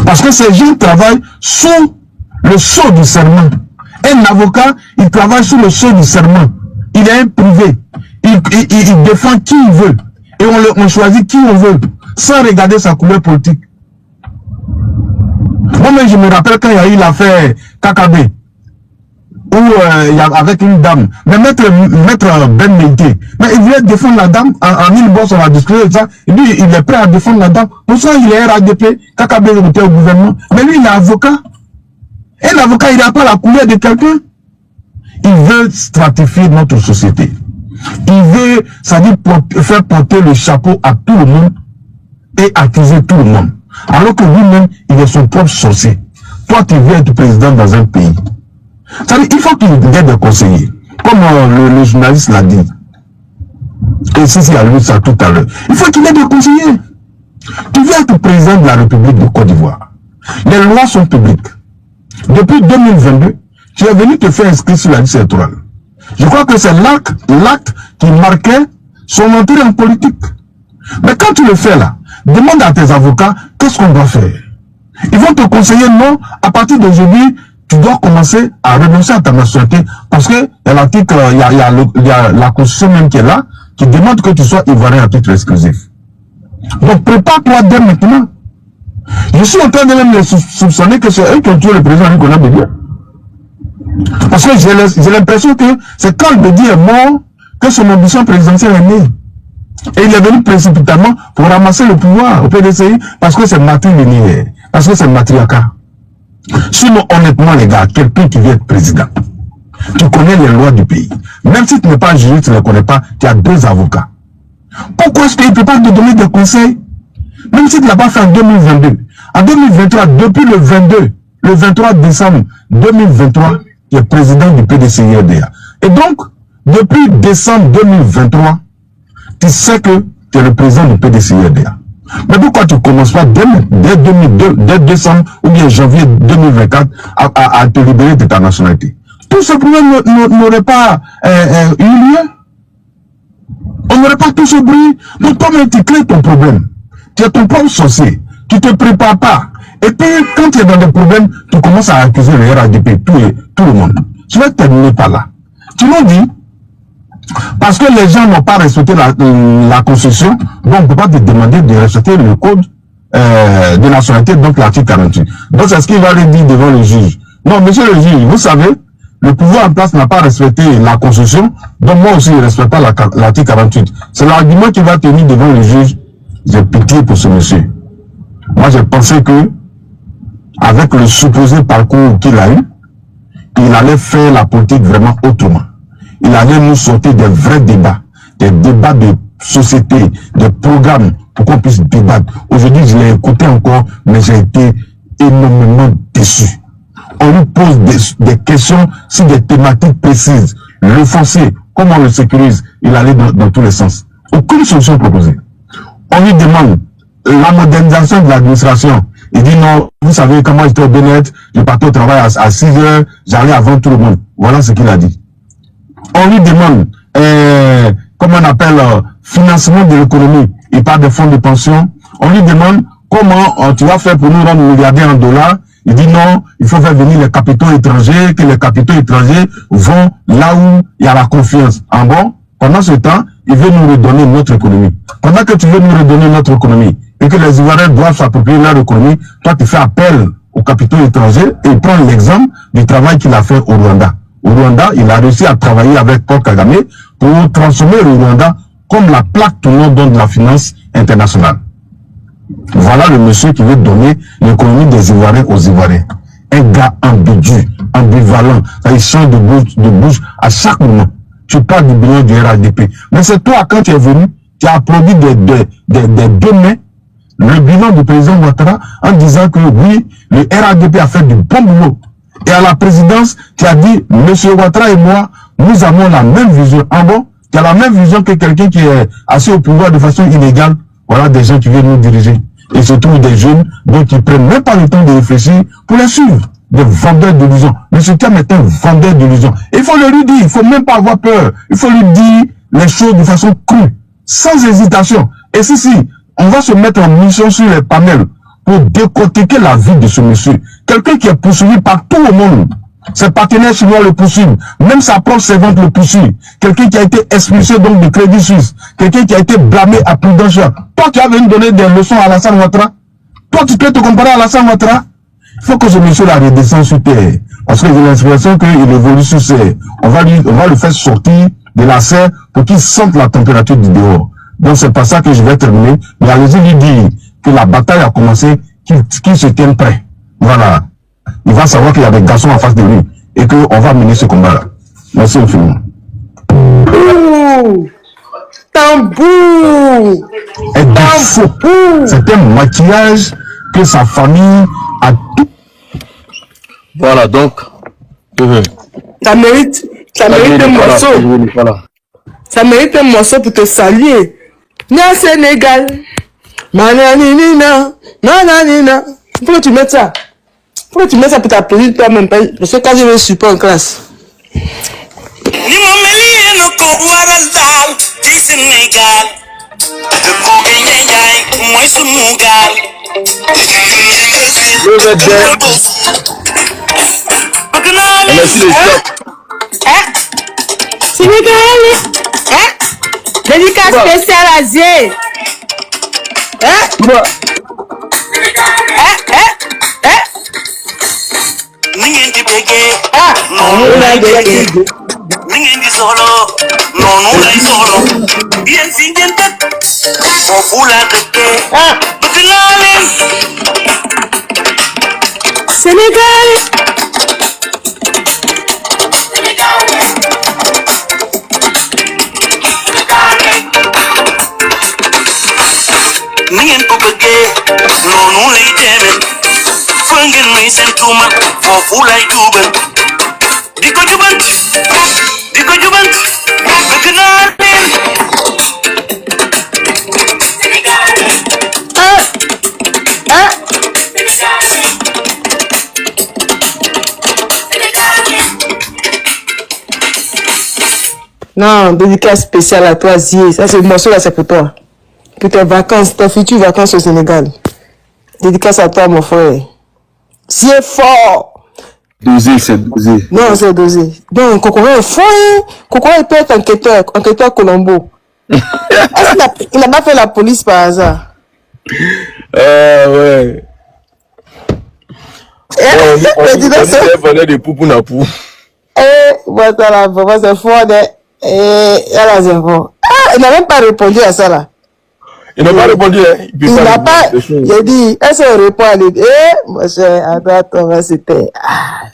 Parce que ces gens travaillent sous le sceau du serment. Un avocat, il travaille sous le sceau du serment. Il est un privé. Il défend qui il veut. Et on choisit qui on veut, sans regarder sa couleur politique. Moi-même, je me rappelle quand il y a eu l'affaire KKB, où avec une dame, mais maître Ben Meïté, mais il voulait défendre la dame, en une bourse, on a discuté de ça, et lui, il est prêt à défendre la dame. Pour ça, il est RADP, KKB était au gouvernement, mais lui, il est avocat. Et l'avocat, il n'a pas la couleur de quelqu'un. Il veut stratifier notre société. Il veut, ça dit, faire porter le chapeau à tout le monde et accuser tout le monde. Alors que lui-même, il est son propre sorcier. Toi, tu veux être président dans un pays. Ça dit, il faut qu'il y ait des conseillers. Comme le journaliste l'a dit. Et c'est à lui ça tout à l'heure. Il faut qu'il y ait des conseillers. Tu veux être président de la République de Côte d'Ivoire. Les lois sont publiques. Depuis 2022, tu es venu te faire inscrire sur la liste électorale. Je crois que c'est l'acte qui marquait son entrée en politique. Mais quand tu le fais là, demande à tes avocats qu'est-ce qu'on doit faire. Ils vont te conseiller non, à partir d'aujourd'hui, tu dois commencer à renoncer à ta nationalité parce que il y a la Constitution même qui est là, qui demandent que tu sois ivoirien à titre exclusif. Donc prépare-toi dès maintenant. Je suis en train de même les soupçonner que c'est eux qui ont tué le président Nicolas Bédié. Parce que j'ai l'impression que c'est quand le Bédié est mort que son ambition présidentielle est née. Et il est venu précipitamment pour ramasser le pouvoir au PDCI parce que c'est matrilinéaire, parce que c'est matriarcat. Sinon, honnêtement, les gars, quelqu'un qui vient être président, tu connais les lois du pays. Même si tu n'es pas juriste, tu ne les connais pas, tu as 2 avocats. Pourquoi est-ce qu'il ne peut pas te donner des conseils? Même si tu ne l'as pas fait en 2022. En 2023, depuis le 23 décembre 2023, tu es président du PDCI-RDA. Et donc, depuis décembre 2023, tu sais que tu es le président du PDCI-RDA. Mais pourquoi tu ne commences pas dès décembre ou bien janvier 2024 à te libérer de ta nationalité? Tout ce problème n'aurait pas eu lieu. On n'aurait pas tout ce bruit. Donc toi-même, tu crées ton problème. Tu es ton propre sorcier. Tu ne te prépares pas. Et puis, quand tu es dans des problèmes, tu commences à accuser le RADP, tout le monde. Je vais terminer par là. Tu m'as dit, parce que les gens n'ont pas respecté la Constitution, donc on ne peut pas te demander de respecter le code de nationalité, donc l'article 48. Donc c'est ce qu'il va aller dire devant le juge. Non, monsieur le juge, vous savez, le pouvoir en place n'a pas respecté la Constitution, donc moi aussi je ne respecte pas l'article 48. C'est l'argument qui va tenir devant le juge. J'ai pitié pour ce monsieur. Moi j'ai pensé que, avec le supposé parcours qu'il a eu, il allait faire la politique vraiment autrement. Il allait nous sortir des vrais débats, des débats de société, des programmes pour qu'on puisse débattre. Aujourd'hui, je l'ai écouté encore, mais j'ai été énormément déçu. On lui pose des questions sur des thématiques précises. Le foncier, comment on le sécurise? Il allait dans tous les sens. Aucune solution proposée. On lui demande la modernisation de l'administration. Il dit non, vous savez comment j'étais au Bénet, je partais au travail à 6 heures, j'allais avant tout le monde. Voilà ce qu'il a dit. On lui demande, comment on appelle, financement de l'économie. Il parle de fonds de pension. On lui demande comment tu vas faire pour nous rendre milliardaires en dollars. Il dit non, il faut faire venir les capitaux étrangers, que les capitaux étrangers vont là où il y a la confiance. En bon, pendant ce temps, il veut nous redonner notre économie. Pendant que tu veux nous redonner notre économie et que les Ivoiriens doivent s'approprier leur économie, toi tu fais appel aux capitaux étrangers et il prend l'exemple du travail qu'il a fait au Rwanda. Au Rwanda, il a réussi à travailler avec Paul Kagame pour transformer le Rwanda comme la plaque tournante de la finance internationale. Voilà le monsieur qui veut donner l'économie des Ivoiriens aux Ivoiriens. Un gars ambigu, ambivalent, il change de bouche à chaque moment. Tu parles du bilan du RADP. Mais c'est toi, quand tu es venu, tu as applaudi des 2 mains le bilan du président Ouattara en disant que oui, le RADP a fait du bon boulot. Et à la présidence, tu as dit, monsieur Ouattara et moi, nous avons la même vision. Ah bon? Tu as la même vision que quelqu'un qui est assis au pouvoir de façon illégale. Voilà des gens qui viennent nous diriger. Et surtout des jeunes, donc ils prennent même pas le temps de réfléchir pour les suivre. Des vendeurs d'illusions. Monsieur Thiam est un vendeur d'illusions. Il faut le lui dire, il faut même pas avoir peur. Il faut lui dire les choses de façon crue, sans hésitation. Et si, on va se mettre en mission sur les panels pour décortiquer la vie de ce monsieur. Quelqu'un qui est poursuivi par tout le monde. Ses partenaires chinois le poursuivent. Même sa propre servante le poursuit. Quelqu'un qui a été expulsé donc de Crédit Suisse. Quelqu'un qui a été blâmé à Prudential. Toi, tu as venu donner des leçons à Alassane Ouattara. Toi, tu peux te comparer à Alassane Ouattara. Il faut que ce monsieur-là redescende sur terre. Parce que j'ai l'impression qu'il évolue sur terre. On va le faire sortir de la serre pour qu'il sente la température du dehors. Donc c'est pas ça que je vais terminer. Mais allez-y lui dire que la bataille a commencé, qu'il se tienne prêt. Voilà. Il va savoir qu'il y a des garçons en face de lui et qu'on va mener ce combat-là. Merci infiniment. Tambour! Et du faux. C'est un maquillage que sa famille a tout. Voilà, donc. Ça mérite un morceau. Voilà. Ça mérite un morceau pour te saluer. Nia Sénégal. Mananina. Nananina. Pourquoi tu mets ça? Pourquoi tu mets ça pour t'applaudir toi-même? Parce que quand je vais support en classe. Dédicace spéciale à Zé. Ninguém bege, On a gagné. ninguém solo, non solo. Bien siguiente, fofula que Bukinalen, Sénégal. ninguém bege, non leideme. Fungen me sentuma, fofula duben. Diko juban, Bukinalen. Non, dédicace spéciale à toi, Zié. Ça, c'est le morceau là, c'est pour toi. Pour tes vacances, tes futures vacances au Sénégal. Dédicace à toi, mon frère. Zié fort. Dosé, c'est dosé. Non, c'est dosé. Non, Kokora est fort. Hein? Kokora, il peut être enquêteur Colombo. Est-ce qu'il n'a pas fait la police par hasard? Ouais. On parlait de poupou na pou. Voilà, la maman, c'est fort. Elle a zéro. Il n'a même pas répondu à ça là. Il n'a pas répondu, hein. Il n'a pas. J'ai dit, est-ce qu'on répond à l'idée? Mon cher, attends, c'était.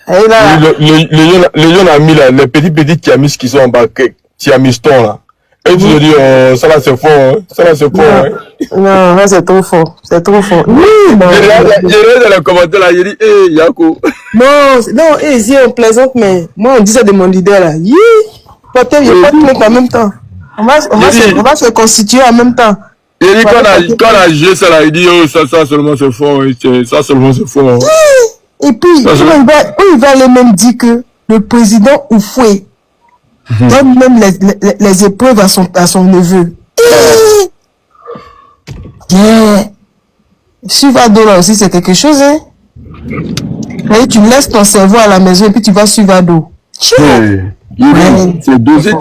Les gens ont mis là, les petits Tiamis qui sont en bas, Tiamistons là. Et tu te dis, ça là c'est fort, hein. Ça là c'est fort, hein. Non, là c'est trop fort. C'est trop fort. Oui, j'ai regardé dans les commentaires là, j'ai dit, Yako. Non, Zé, on plaisante, mais moi on dit ça de mon leader là. Peut-être il n'y a pas de mec en même temps. On va se constituer en même temps. Il dit quand on a joué ça là, il dit ça seulement c'est fort, ça seulement c'est fort. Et puis, il va aller même dire que le président Oufoué donne même les épreuves à son neveu. Suivado là aussi c'est quelque chose, hein. Et tu laisses ton cerveau à la maison et puis tu vas Suivado. C'est dosé.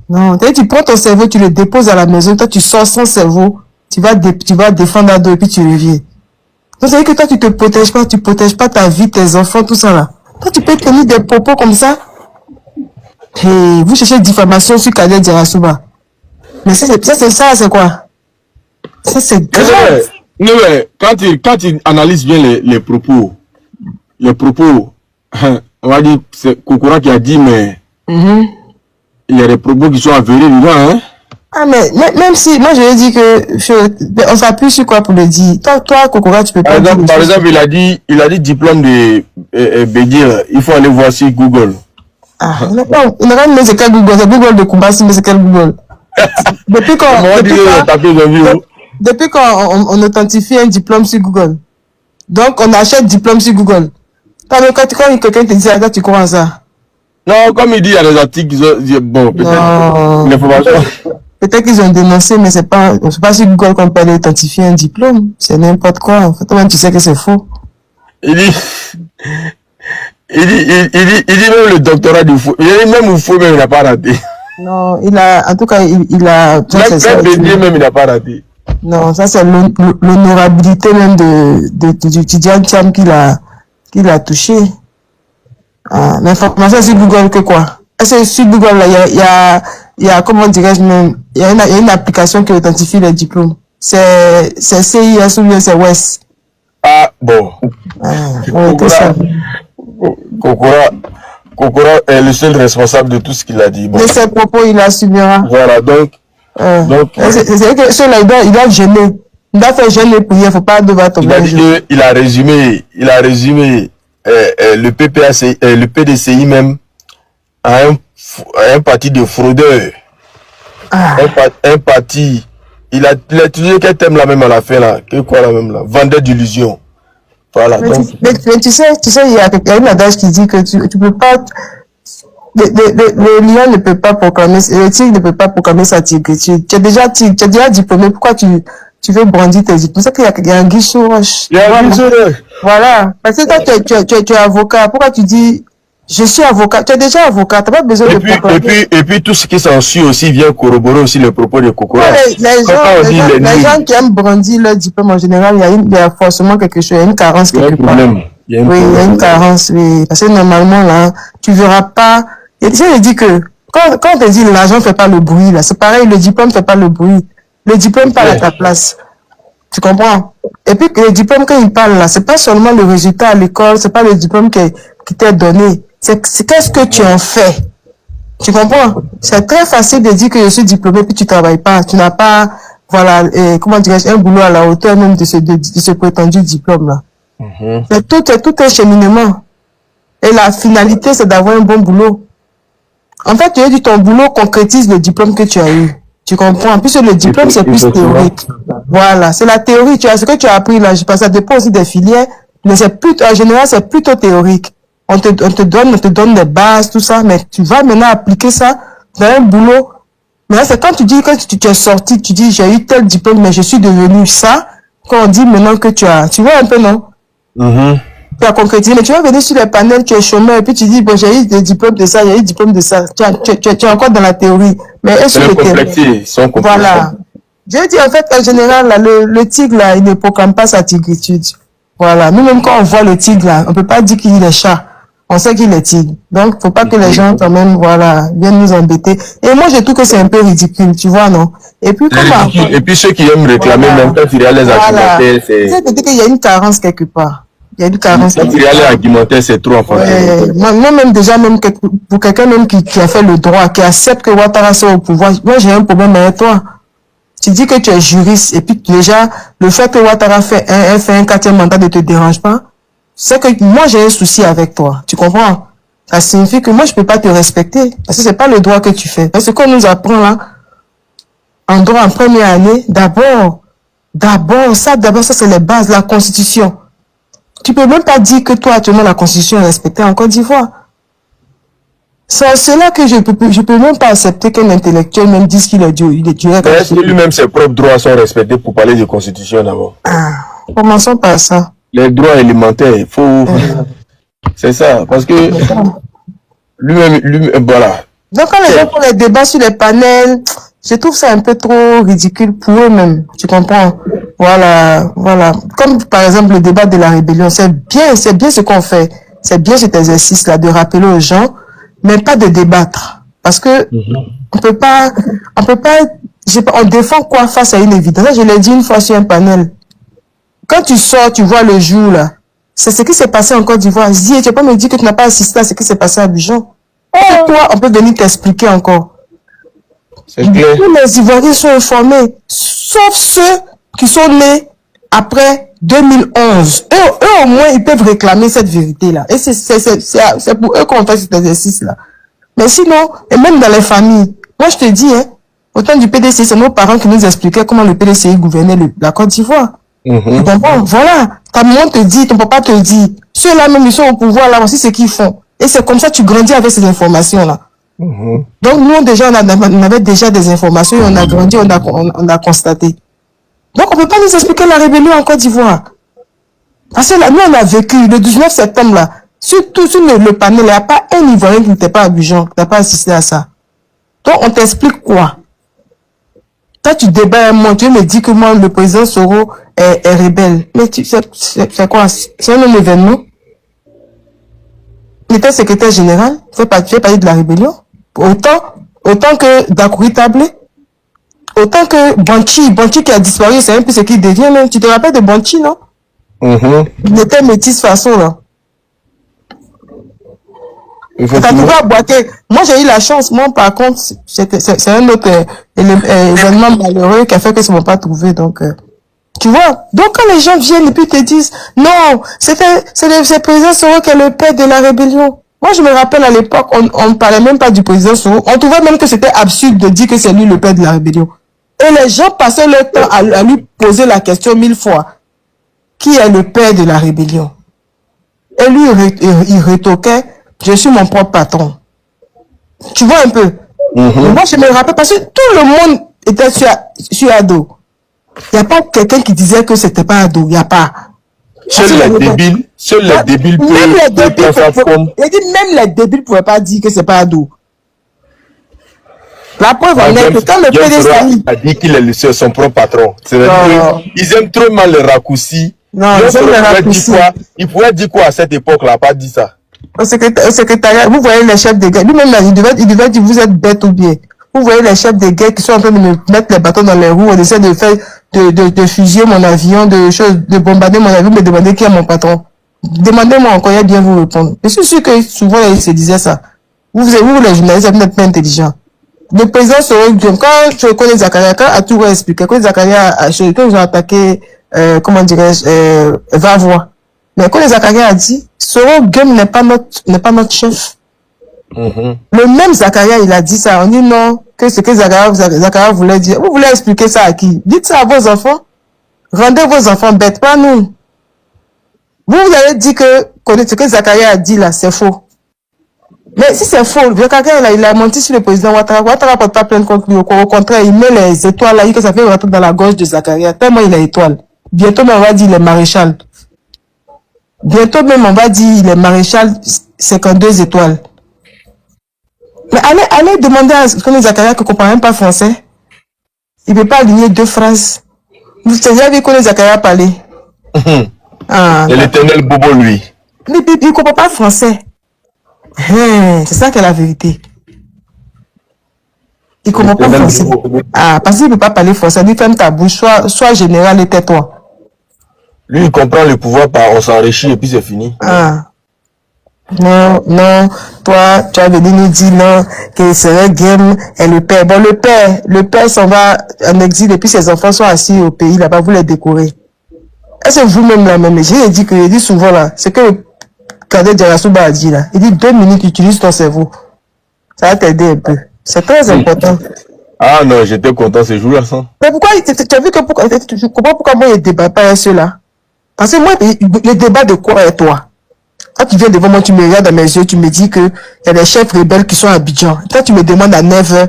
Non, tu prends ton cerveau, tu le déposes à la maison, toi tu sors sans cerveau, tu vas défendre Ado et puis tu reviens. Donc ça veut dire que toi tu protèges pas ta vie, tes enfants, tout ça là. Toi tu peux tenir des propos comme ça. Et vous cherchez diffamation sur Kader Djerasouba. Mais ça c'est quoi? Ça c'est grave. Non mais quand tu analyses bien les propos, on va dire c'est Kokora qui a dit mais il y a des propos qui sont avérés dedans, hein. Ah mais même si moi je lui ai dit que on s'appuie sur quoi pour le dire. Toi Kokora tu peux pas. Par exemple il a dit diplôme de Bédir, il faut aller voir sur Google. Ah, il n'a pas mis c'est quel Google, c'est Google de Kumbasi, mais c'est quel Google? Depuis qu'on authentifie un diplôme sur Google. Donc on achète diplôme sur Google. Quand quelqu'un te dit ça, tu crois à ça? Non, comme il dit, il y a des articles qui sont bon, peut-être l'information. Peut-être qu'ils ont dénoncé, mais c'est pas sur Google qu'on peut aller authentifier un diplôme. C'est n'importe quoi. En fait, toi-même, tu sais que c'est faux. Il dit même le doctorat du faux. Il dit même au faux, même il n'a pas raté. Non, en tout cas, il a. Même il n'a pas raté. Non, ça c'est l'honorabilité même du étudiant Thiam qu'il a touché. L'information sur Google que quoi? C'est sur Google là, il y a comment dirais-je même, il y a une application qui authentifie les diplômes. C'est CIS ou bien c'est WES. Ah bon. Kokora est le seul responsable de tout ce qu'il a dit. Bon. De ses propos, il assumera. Voilà, donc. C'est que celui-là, il doit gêner. Il doit faire gêner pour il faut pas devoir tomber. Il a résumé le PPAC, le PDCI même à un parti de fraudeurs. Un parti. Il a utilisé quel thème là même à la fin là? Que quoi là même là? Vendeur d'illusions. Voilà. Mais tu sais, il y a une adage qui dit que tu peux pas. Le lion ne peut pas proclamer, le tigre ne peut pas proclamer sa tigritude. Tu es déjà diplômé, pourquoi tu veux brandir tes diplômes? C'est qu'il y a un guichot. Il y a un guichot. Voilà. Parce que toi, tu es avocat. Pourquoi tu dis, Je suis avocat. Tu es déjà avocat. Tu n'as pas besoin et puis, tout ce qui s'ensuit aussi vient corroborer aussi les propos de Kokora. Les gens qui aiment brandir leur diplôme en général, il y a forcément quelque chose. Il y a une carence quelque part. Il y a une carence. Oui. Parce que normalement, là, tu ne verras pas. Et tu sais, je dis que quand on te dit l'argent ne fait pas le bruit, là, c'est pareil, le diplôme ne fait pas le bruit. Le diplôme parle à ta place. Tu comprends? Et puis, le diplôme, quand il parle là, c'est pas seulement le résultat à l'école, c'est pas le diplôme qui t'est donné. C'est qu'est-ce que tu en fais. Tu comprends? C'est très facile de dire que je suis diplômé puis tu travailles pas. Tu n'as pas, voilà, comment dirais-je, un boulot à la hauteur même de ce prétendu diplôme là. Mais tout est cheminement. Et la finalité, c'est d'avoir un bon boulot. En fait, tu as dit ton boulot concrétise le diplôme que tu as eu. Tu comprends? Puisque le diplôme, c'est plus théorique. Voilà, c'est la théorie. Tu as ce que tu as appris là. Je pense que ça dépend aussi des filières. Mais en général, c'est plutôt théorique. On te donne des bases, tout ça. Mais tu vas maintenant appliquer ça dans un boulot. Mais là, c'est quand tu dis, quand tu es sorti, tu dis, j'ai eu tel diplôme, mais je suis devenu ça. Quand on dit maintenant que tu vois un peu, non? Tu as concrétisé, mais tu vas venir sur les panels, tu es chômeur, et puis tu dis, bon, j'ai eu des diplômes de ça, j'ai eu des diplômes de ça. Tu es encore dans la théorie. Mais est-ce que voilà. Je dis, en fait, en général, là, le tigre, là, il ne proclame pas sa tigritude. Voilà. Nous-mêmes, quand on voit le tigre, là, on peut pas dire qu'il est chat. On sait qu'il est tigre. Donc, faut pas que les gens, quand même, voilà, viennent nous embêter. Et moi, je trouve que c'est un peu ridicule, tu vois, non? Et puis, et puis, ceux qui aiment réclamer, même quand il y a les argumentaires, c'est... Tu sais, peut-être qu'il y a une carence quelque part. Il y a une carence. Quand il y a les argumentaires, c'est trop, en fait. Moi-même, déjà, même pour quelqu'un même qui a fait le droit, qui accepte que Ouattara soit au pouvoir, moi, j'ai un problème avec toi. Tu dis que tu es juriste, et puis déjà, le fait que Ouattara fait un 4e mandat ne te dérange pas, c'est que moi, j'ai un souci avec toi. Tu comprends? Ça signifie que moi, je peux pas te respecter. Parce que c'est pas le droit que tu fais. Parce que qu'on nous apprend là, en droit en première année, d'abord, ça, c'est les bases, la Constitution. Tu peux même pas dire que toi, actuellement, la Constitution est respectée en Côte d'Ivoire. C'est en cela que je peux même pas accepter qu'un intellectuel même dise qu'il est Dieu. Est-ce que lui-même, ses propres droits sont respectés pour parler de Constitution d'abord? Commençons par ça. Les droits élémentaires, il faut... C'est ça, parce que lui-même, voilà. Donc quand les gens font les débats sur les panels, je trouve ça un peu trop ridicule pour eux-mêmes, tu comprends? Voilà. Comme par exemple le débat de la rébellion, c'est bien ce qu'on fait. C'est bien cet exercice-là de rappeler aux gens, mais pas de débattre. Parce que on peut pas, on défend quoi face à une évidence. Je l'ai dit une fois sur un panel. Quand tu sors, tu vois le jour là. C'est ce qui s'est passé en Côte d'Ivoire. Je dis, tu peux pas me dire que tu n'as pas assisté à ce qui s'est passé à Abidjan. Et toi, on peut venir t'expliquer encore. C'est clair. Tous les Ivoiriens sont informés, sauf ceux qui sont nés après 2011. Eux au moins, ils peuvent réclamer cette vérité-là. Et c'est pour eux qu'on fait cet exercice-là. Mais sinon, et même dans les familles, moi je te dis, au temps du PDCI, c'est nos parents qui nous expliquaient comment le PDCI gouvernait la Côte d'Ivoire. Tu comprends? Voilà. Ta maman te dit, ton papa te dit. Ceux-là même, ils sont au pouvoir, là, voici ce qu'ils font. Et c'est comme ça que tu grandis avec ces informations-là. Donc, nous, déjà, on avait déjà des informations et on a grandi, on a constaté. Donc, on ne peut pas nous expliquer la rébellion en Côte d'Ivoire. Parce que là, nous, on a vécu le 19 septembre, là. Surtout sur le panel, il n'y a pas un Ivoirien qui n'était pas à Abidjan, qui n'a pas assisté à ça. Donc, on t'explique quoi? Toi, tu débats un mois, tu me dis que moi, le président Soro est rebelle. Mais c'est quoi? C'est un événement? Il était secrétaire général, tu fais partie de la rébellion. Autant que Dakouri Tablé, autant que Banchi qui a disparu, c'est un peu ce qu'il devient même. Tu te rappelles de Banchi, non? Il était métis façon, là. T'as trouvé à Boaké. Moi, j'ai eu la chance. Moi, par contre, c'est un autre événement malheureux qui a fait que ça ne m'a pas trouvé. Donc, tu vois. Donc, quand les gens viennent et puis te disent, non, c'est le président Soro qui est le père de la rébellion. Moi, je me rappelle à l'époque, on ne parlait même pas du président Soro. On trouvait même que c'était absurde de dire que c'est lui le père de la rébellion. Et les gens passaient leur temps à lui poser la question 1000 fois. Qui est le père de la rébellion? Et lui, il rétoquait, je suis mon propre patron. Tu vois un peu? Moi, je me rappelle parce que tout le monde était sur Ado. Il n'y a pas quelqu'un qui disait que c'était pas Ado. Il n'y a pas. Seuls les débiles peuvent faire ça comme... Il dit même les débiles ne pouvaient pas dire que c'est pas ado. La preuve en est que quand le PDC a dit qu'il est son propre patron. Ils aiment trop mal les raccourcis. Non, il pouvait dire quoi à cette époque-là, pas dit ça. Au secrétariat, vous voyez les chefs de guerre. Lui-même, il devait dire vous êtes bête ou bien. Vous voyez les chefs de guerre qui sont en train de me mettre les bâtons dans les roues. On essaie de faire, de fusiller mon avion, de bombarder mon avion, me demander qui est mon patron. Demandez-moi encore, il y a bien vous répondre. Je suis sûr que souvent, ils se disaient ça. Vous les journalistes, vous n'êtes pas intelligents. Le président Soro Guillaume, quand je connais Zakaria, quand a tout expliqué, quand Zakaria quand ils ont attaqué, comment dirais-je, Vavois. Mais quand Zakaria a dit, Soro Guillaume n'est pas notre chef. Le même Zakaria, il a dit ça. On dit non, que ce que Zakaria voulait dire. Vous voulez expliquer ça à qui? Dites ça à vos enfants. Rendez vos enfants bêtes, pas nous. Vous avez dit que ce que Zakaria a dit là, c'est faux. Mais si c'est faux, Zakaria, il a menti sur le président Ouattara. Ouattara ne porte pas plainte contre lui. Au contraire, il met les étoiles là, que ça fait rentrer dans la gorge de Zakaria. Tellement il a étoile. Bientôt, on va dire il est maréchal. Bientôt même, on va dire il est maréchal 52 étoiles. Mais allez demander à Zakaria qui ne comprend même pas français. Il ne peut pas aligner deux phrases. Vous savez vu qu'on Zakaria parler. Et l'éternel Bobo, lui. Il ne comprend pas français. C'est ça qui est la vérité. Il ne comprend pas français. Parce qu'il ne peut pas parler français. Lui, ferme ta bouche, sois général et tais-toi. Lui, il comprend le pouvoir par on s'enrichit et puis c'est fini. Non, toi, tu avais dit nous dire non, que serait Game et le père. Bon, le père s'en va en exil et puis ses enfants sont assis au pays là-bas, vous les décorez. Est-ce que vous-même là même, j'ai dit que, il dit souvent là, c'est que le cadet Djarasouba a dit là, il dit 2 minutes, utilise ton cerveau. Ça va t'aider un peu. C'est très important. Ah non, j'étais content ce jour-là, ça. Mais pourquoi, tu as vu que tu comprends pourquoi moi je débat pas avec ceux-là? Parce que moi, le débat de quoi est toi? Quand tu viens devant moi, tu me regardes dans mes yeux, tu me dis que il y a des chefs rebelles qui sont à Abidjan. Quand tu me demandes à 9h,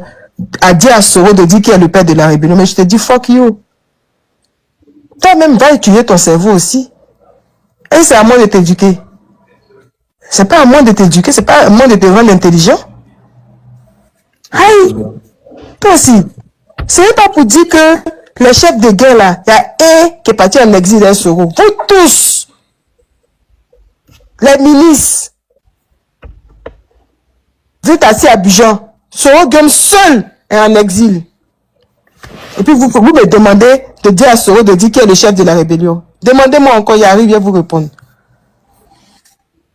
à dire à Soro de dire qui est le père de la rébellion, mais je te dis fuck you. Toi-même, va étudier ton cerveau aussi. Et c'est à moi de t'éduquer. C'est pas à moi de t'éduquer, c'est pas à moi de te rendre intelligent. Aïe! Toi aussi. C'est pas pour dire que les chefs de guerre là, il y a un qui est parti en exil à Soro. Vous tous! Les milices, vous êtes assis à Abidjan, Soro Guillaume seul est en exil. Et puis vous me demandez de dire à Soro de dire qui est le chef de la rébellion. Demandez-moi encore, il arrive, il va vous répondre.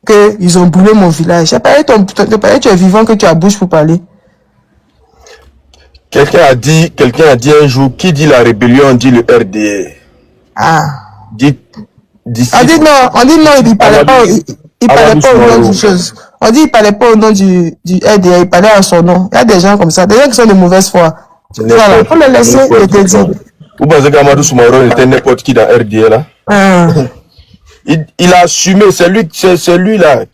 Qu'ils ont brûlé mon village. Tu es vivant que tu as bouche pour parler. Quelqu'un a dit un jour, qui dit la rébellion, dit le RDA. On dit non, il parlait pas au nom du chose. On dit il parlait pas au nom du RDA, il parlait à son nom. Il y a des gens comme ça, des gens qui sont de mauvaise foi. Voilà, il faut les laisser le dire. Vous pensez qu'Amadou Soumaoro était n'importe qui dans RDA là? Il a assumé, c'est lui là,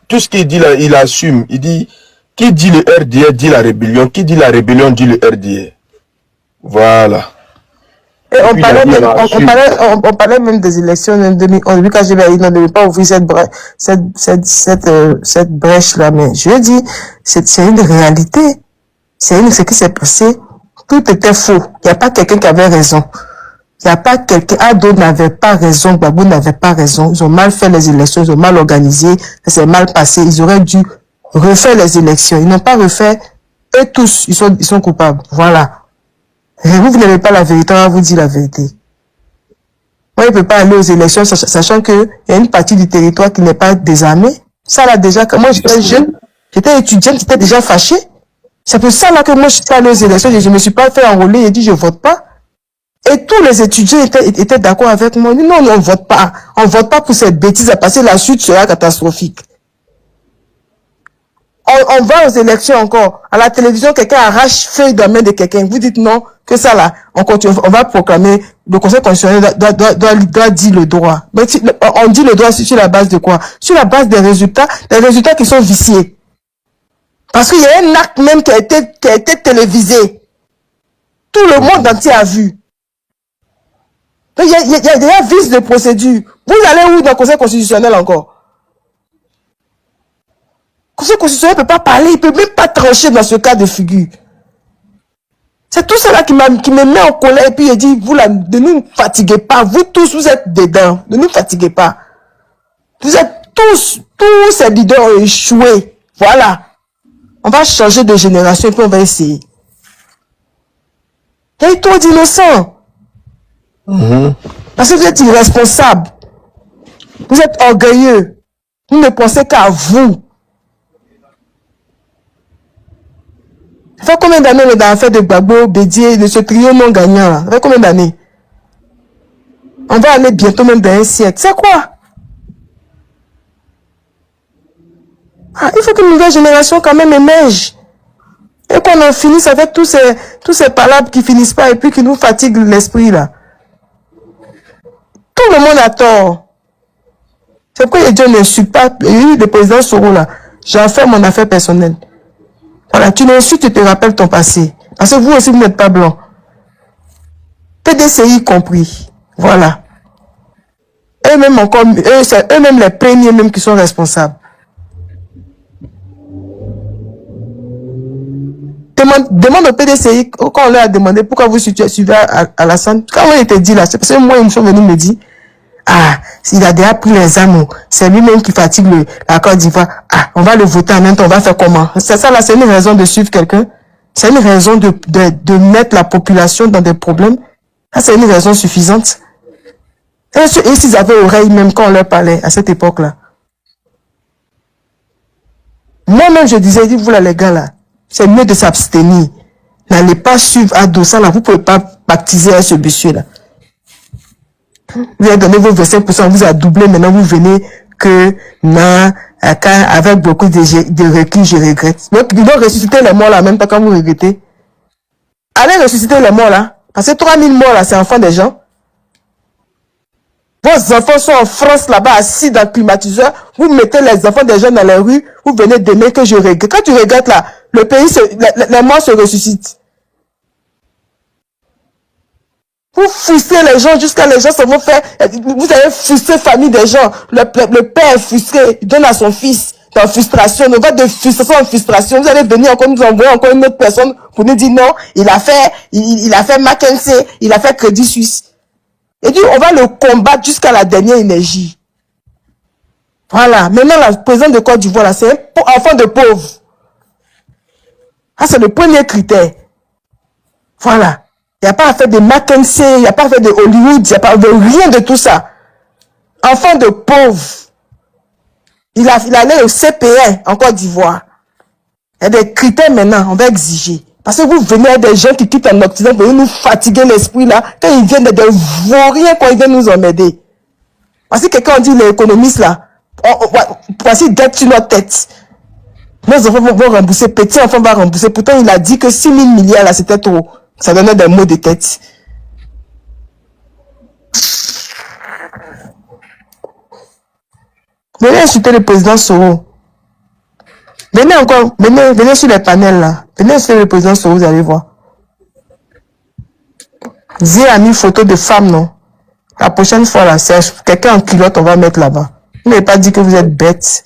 tout ce qu'il dit là, il assume. Il dit, qui dit le RDA dit la rébellion, qui dit la rébellion dit le RDA. Voilà. Et on parlait même des élections en 2011. Lui, quand je vais dire, on ne devait pas ouvrir cette brèche-là. Mais je veux dire, c'est une réalité. Ce qui s'est passé. Tout était faux. Il n'y a pas quelqu'un qui avait raison. Il n'y a pas quelqu'un. Ado n'avait pas raison. Gbagbo n'avait pas raison. Ils ont mal fait les élections. Ils ont mal organisé. Ça s'est mal passé. Ils auraient dû refaire les élections. Ils n'ont pas refait. Eux tous, ils sont coupables. Voilà. Et vous n'avez pas la vérité, on va vous dire la vérité. Moi, il ne peut pas aller aux élections, sachant qu'il y a une partie du territoire qui n'est pas désarmée. Ça, là, déjà, moi, j'étais jeune, j'étais étudiante, j'étais déjà fâchée. C'est pour ça, là, que moi, je suis pas allée aux élections, je ne me suis pas fait enrôler, j'ai dit, je vote pas. Et tous les étudiants étaient d'accord avec moi. Ils disent, non, on vote pas. On vote pas pour cette bêtise à passer, la suite sera catastrophique. On va aux élections encore. À la télévision, quelqu'un arrache feuille de la main de quelqu'un. Vous dites non, que ça là, on continue, on va proclamer, le Conseil constitutionnel doit dire le droit. Mais on dit le droit sur la base de quoi? Sur la base des résultats qui sont viciés. Parce qu'il y a un acte même qui a été télévisé. Tout le monde entier a vu. Il y a déjà vice de procédure. Vous allez où dans le Conseil constitutionnel encore? Le Conseil constitutionnel ne peut pas parler, il ne peut même pas trancher dans ce cas de figure. C'est tout cela qui me met en colère et puis il dit, vous là, ne nous fatiguez pas, vous tous, vous êtes dedans, ne nous fatiguez pas. Vous êtes tous ces leaders échoués. Voilà. On va changer de génération et puis on va essayer. Il y a eu trop d'innocents. Parce que vous êtes irresponsables. Vous êtes orgueilleux. Vous ne pensez qu'à vous. Ça fait combien d'années on est dans l'affaire de Gbagbo, Bédié, de ce trio non gagnant là? Ça fait combien d'années? On va aller bientôt même dans un siècle. C'est quoi? Ah, il faut qu'une nouvelle génération quand même émerge. Et qu'on en finisse avec tous ces palabres qui finissent pas et puis qui nous fatiguent l'esprit là. Tout le monde a tort. C'est pourquoi Dieu n'insulte pas. Il y a eu le président Soro là. J'en fais mon affaire personnelle. Voilà, tu l'insultes, tu te rappelles ton passé. Parce que vous aussi, vous n'êtes pas blanc. PDCI compris. Voilà. Eux-mêmes encore, c'est eux-mêmes les premiers même qui sont responsables. Demande au PDCI, quand on leur a demandé pourquoi vous suivez Alassane, quand on était dit là, c'est parce que moi, ils sont venus me dire, ah, s'il a déjà pris les armes, c'est lui-même qui fatigue la Côte d'Ivoire. Ah, on va le voter en même temps, on va faire comment? C'est ça là, c'est une raison de suivre quelqu'un? C'est une raison de mettre la population dans des problèmes? Ça, c'est une raison suffisante? Et s'ils avaient oreille même quand on leur parlait à cette époque-là? Moi-même, je disais, vous là, les gars là, c'est mieux de s'abstenir. N'allez pas suivre Adossa là, vous ne pouvez pas baptiser à ce monsieur là. Vous avez donné vos 25%, vous avez doublé, maintenant vous venez que, non, avec beaucoup de recul, je regrette. Donc, ils vont ressusciter les morts là, même pas quand vous regrettez. Allez ressusciter les morts là. Parce que 3000 morts là, c'est enfants des gens. Vos enfants sont en France là-bas, assis dans le climatiseur. Vous mettez les enfants des gens dans la rue, vous venez d'aimer que je regrette. Quand tu regrettes là, le pays, les morts se ressuscitent. Vous frustrez les gens jusqu'à les gens se vont faire. Vous avez frustré famille des gens. Le père est frustré, il donne à son fils dans frustration. On va de frustration en frustration. Vous allez venir encore nous envoyer encore une autre personne pour nous dire non, il a fait McKinsey, il a fait Crédit Suisse. Et dit on va le combattre jusqu'à la dernière énergie. Voilà. Maintenant, la présidente de Côte d'Ivoire, c'est un enfant de pauvre. Ah, c'est le premier critère. Voilà. Il n'y a pas à faire de McKinsey, il n'y a pas à faire de Hollywood, il n'y a pas de rien de tout ça. Enfant de pauvre. Il allait au CPN en Côte d'Ivoire. Il y a des critères maintenant, on va exiger. Parce que vous venez à des gens qui quittent en Occident pour nous fatiguer l'esprit là, quand ils viennent des vauriens, quand ils viennent nous emmerder. Parce que quelqu'un dit les économistes là, parce qu'ils guettent sur notre tête. Nos enfants vont rembourser, petit enfant va rembourser. Pourtant, il a dit que 6 000 milliards là, c'était trop. Ça donnait des mots de tête. Venez insulter le président Soro. Venez encore, venez sur les panels là. Venez sur le président Soro, vous allez voir. Zé a mis photo de femme, non? La prochaine fois là, c'est quelqu'un en culotte, on va mettre là-bas. Vous n'avez pas dit que vous êtes bête.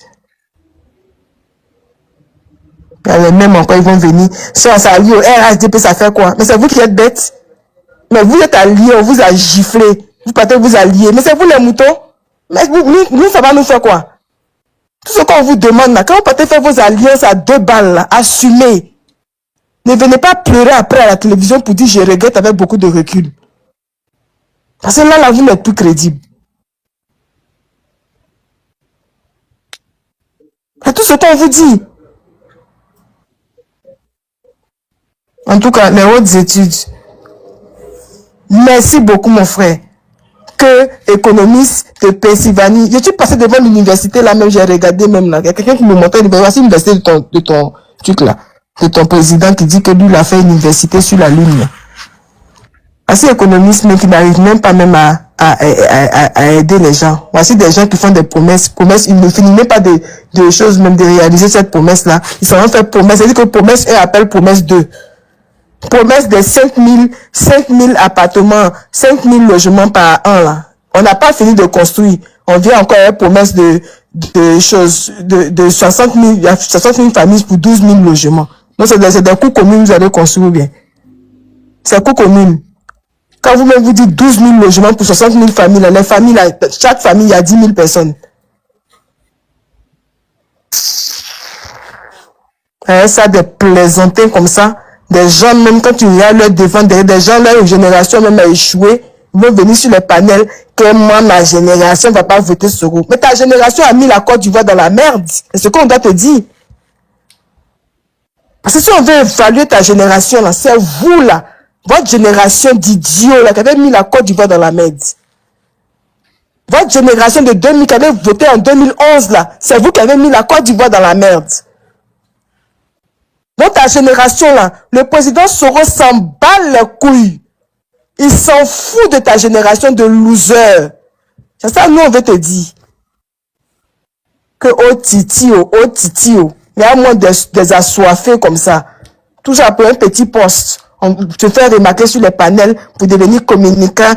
Les mêmes encore, ils vont venir. Ça allié au RHDP, ça fait quoi? Mais c'est vous qui êtes bête. Mais vous êtes alliés, on vous a giflé. Vous partez vous allier. Mais c'est vous les moutons. Mais nous, ça va nous faire quoi? Tout ce qu'on vous demande là, quand vous partez faire vos alliances à 2 balles là, assumez. Ne venez pas pleurer après à la télévision pour dire je regrette avec beaucoup de recul. Parce que là, vous n'êtes plus crédible. C'est tout ce qu'on vous dit. En tout cas, les hautes études. Merci beaucoup, mon frère. Que économiste de Pennsylvanie. Je suis passé devant l'université là, même j'ai regardé même là. Il y a quelqu'un qui me montrait l'université de ton truc là. De ton président qui dit que lui, il a fait une université sur la lune. Voici économiste, mais qui n'arrive même pas même à aider les gens. Voici des gens qui font des promesses. Ils ne finissent même pas de choses, même de réaliser cette promesse là. Ils s'en vont faire promesse. C'est-à-dire que promesse 1 appelle promesse 2. promesse de 5 000 appartements, 5 000 logements par an, là. On n'a pas fini de construire. On vient encore à une promesse de 60 000 familles pour 12 000 logements. Donc, c'est des coûts communs que vous allez construire bien. C'est coûts communs. Quand vous-même vous dites 12 000 logements pour 60 000 familles, là, les familles, là, chaque famille, il y a 10 000 personnes. Ça, des plaisantins comme ça, des gens, même quand tu regardes leur devant, des gens, leur génération même a échoué, ils vont venir sur les panels que moi, ma génération ne va pas voter Soro. Mais ta génération a mis la Côte d'Ivoire dans la merde. C'est ce qu'on doit te dire. Parce que si on veut évaluer ta génération, là, c'est vous, là, votre génération d'idiots, là, qui avez mis la Côte d'Ivoire dans la merde. Votre génération de 2000 qui avait voté en 2011, là, c'est vous qui avez mis la Côte d'Ivoire dans la merde. Donc ta génération, là, le président Soro s'en bat les couilles. Il s'en fout de ta génération de losers. C'est ça, nous, on veut te dire. Que oh titio, il y a moins des assoiffés comme ça. Toujours après un petit poste. On te fait remarquer sur les panels pour devenir communicant.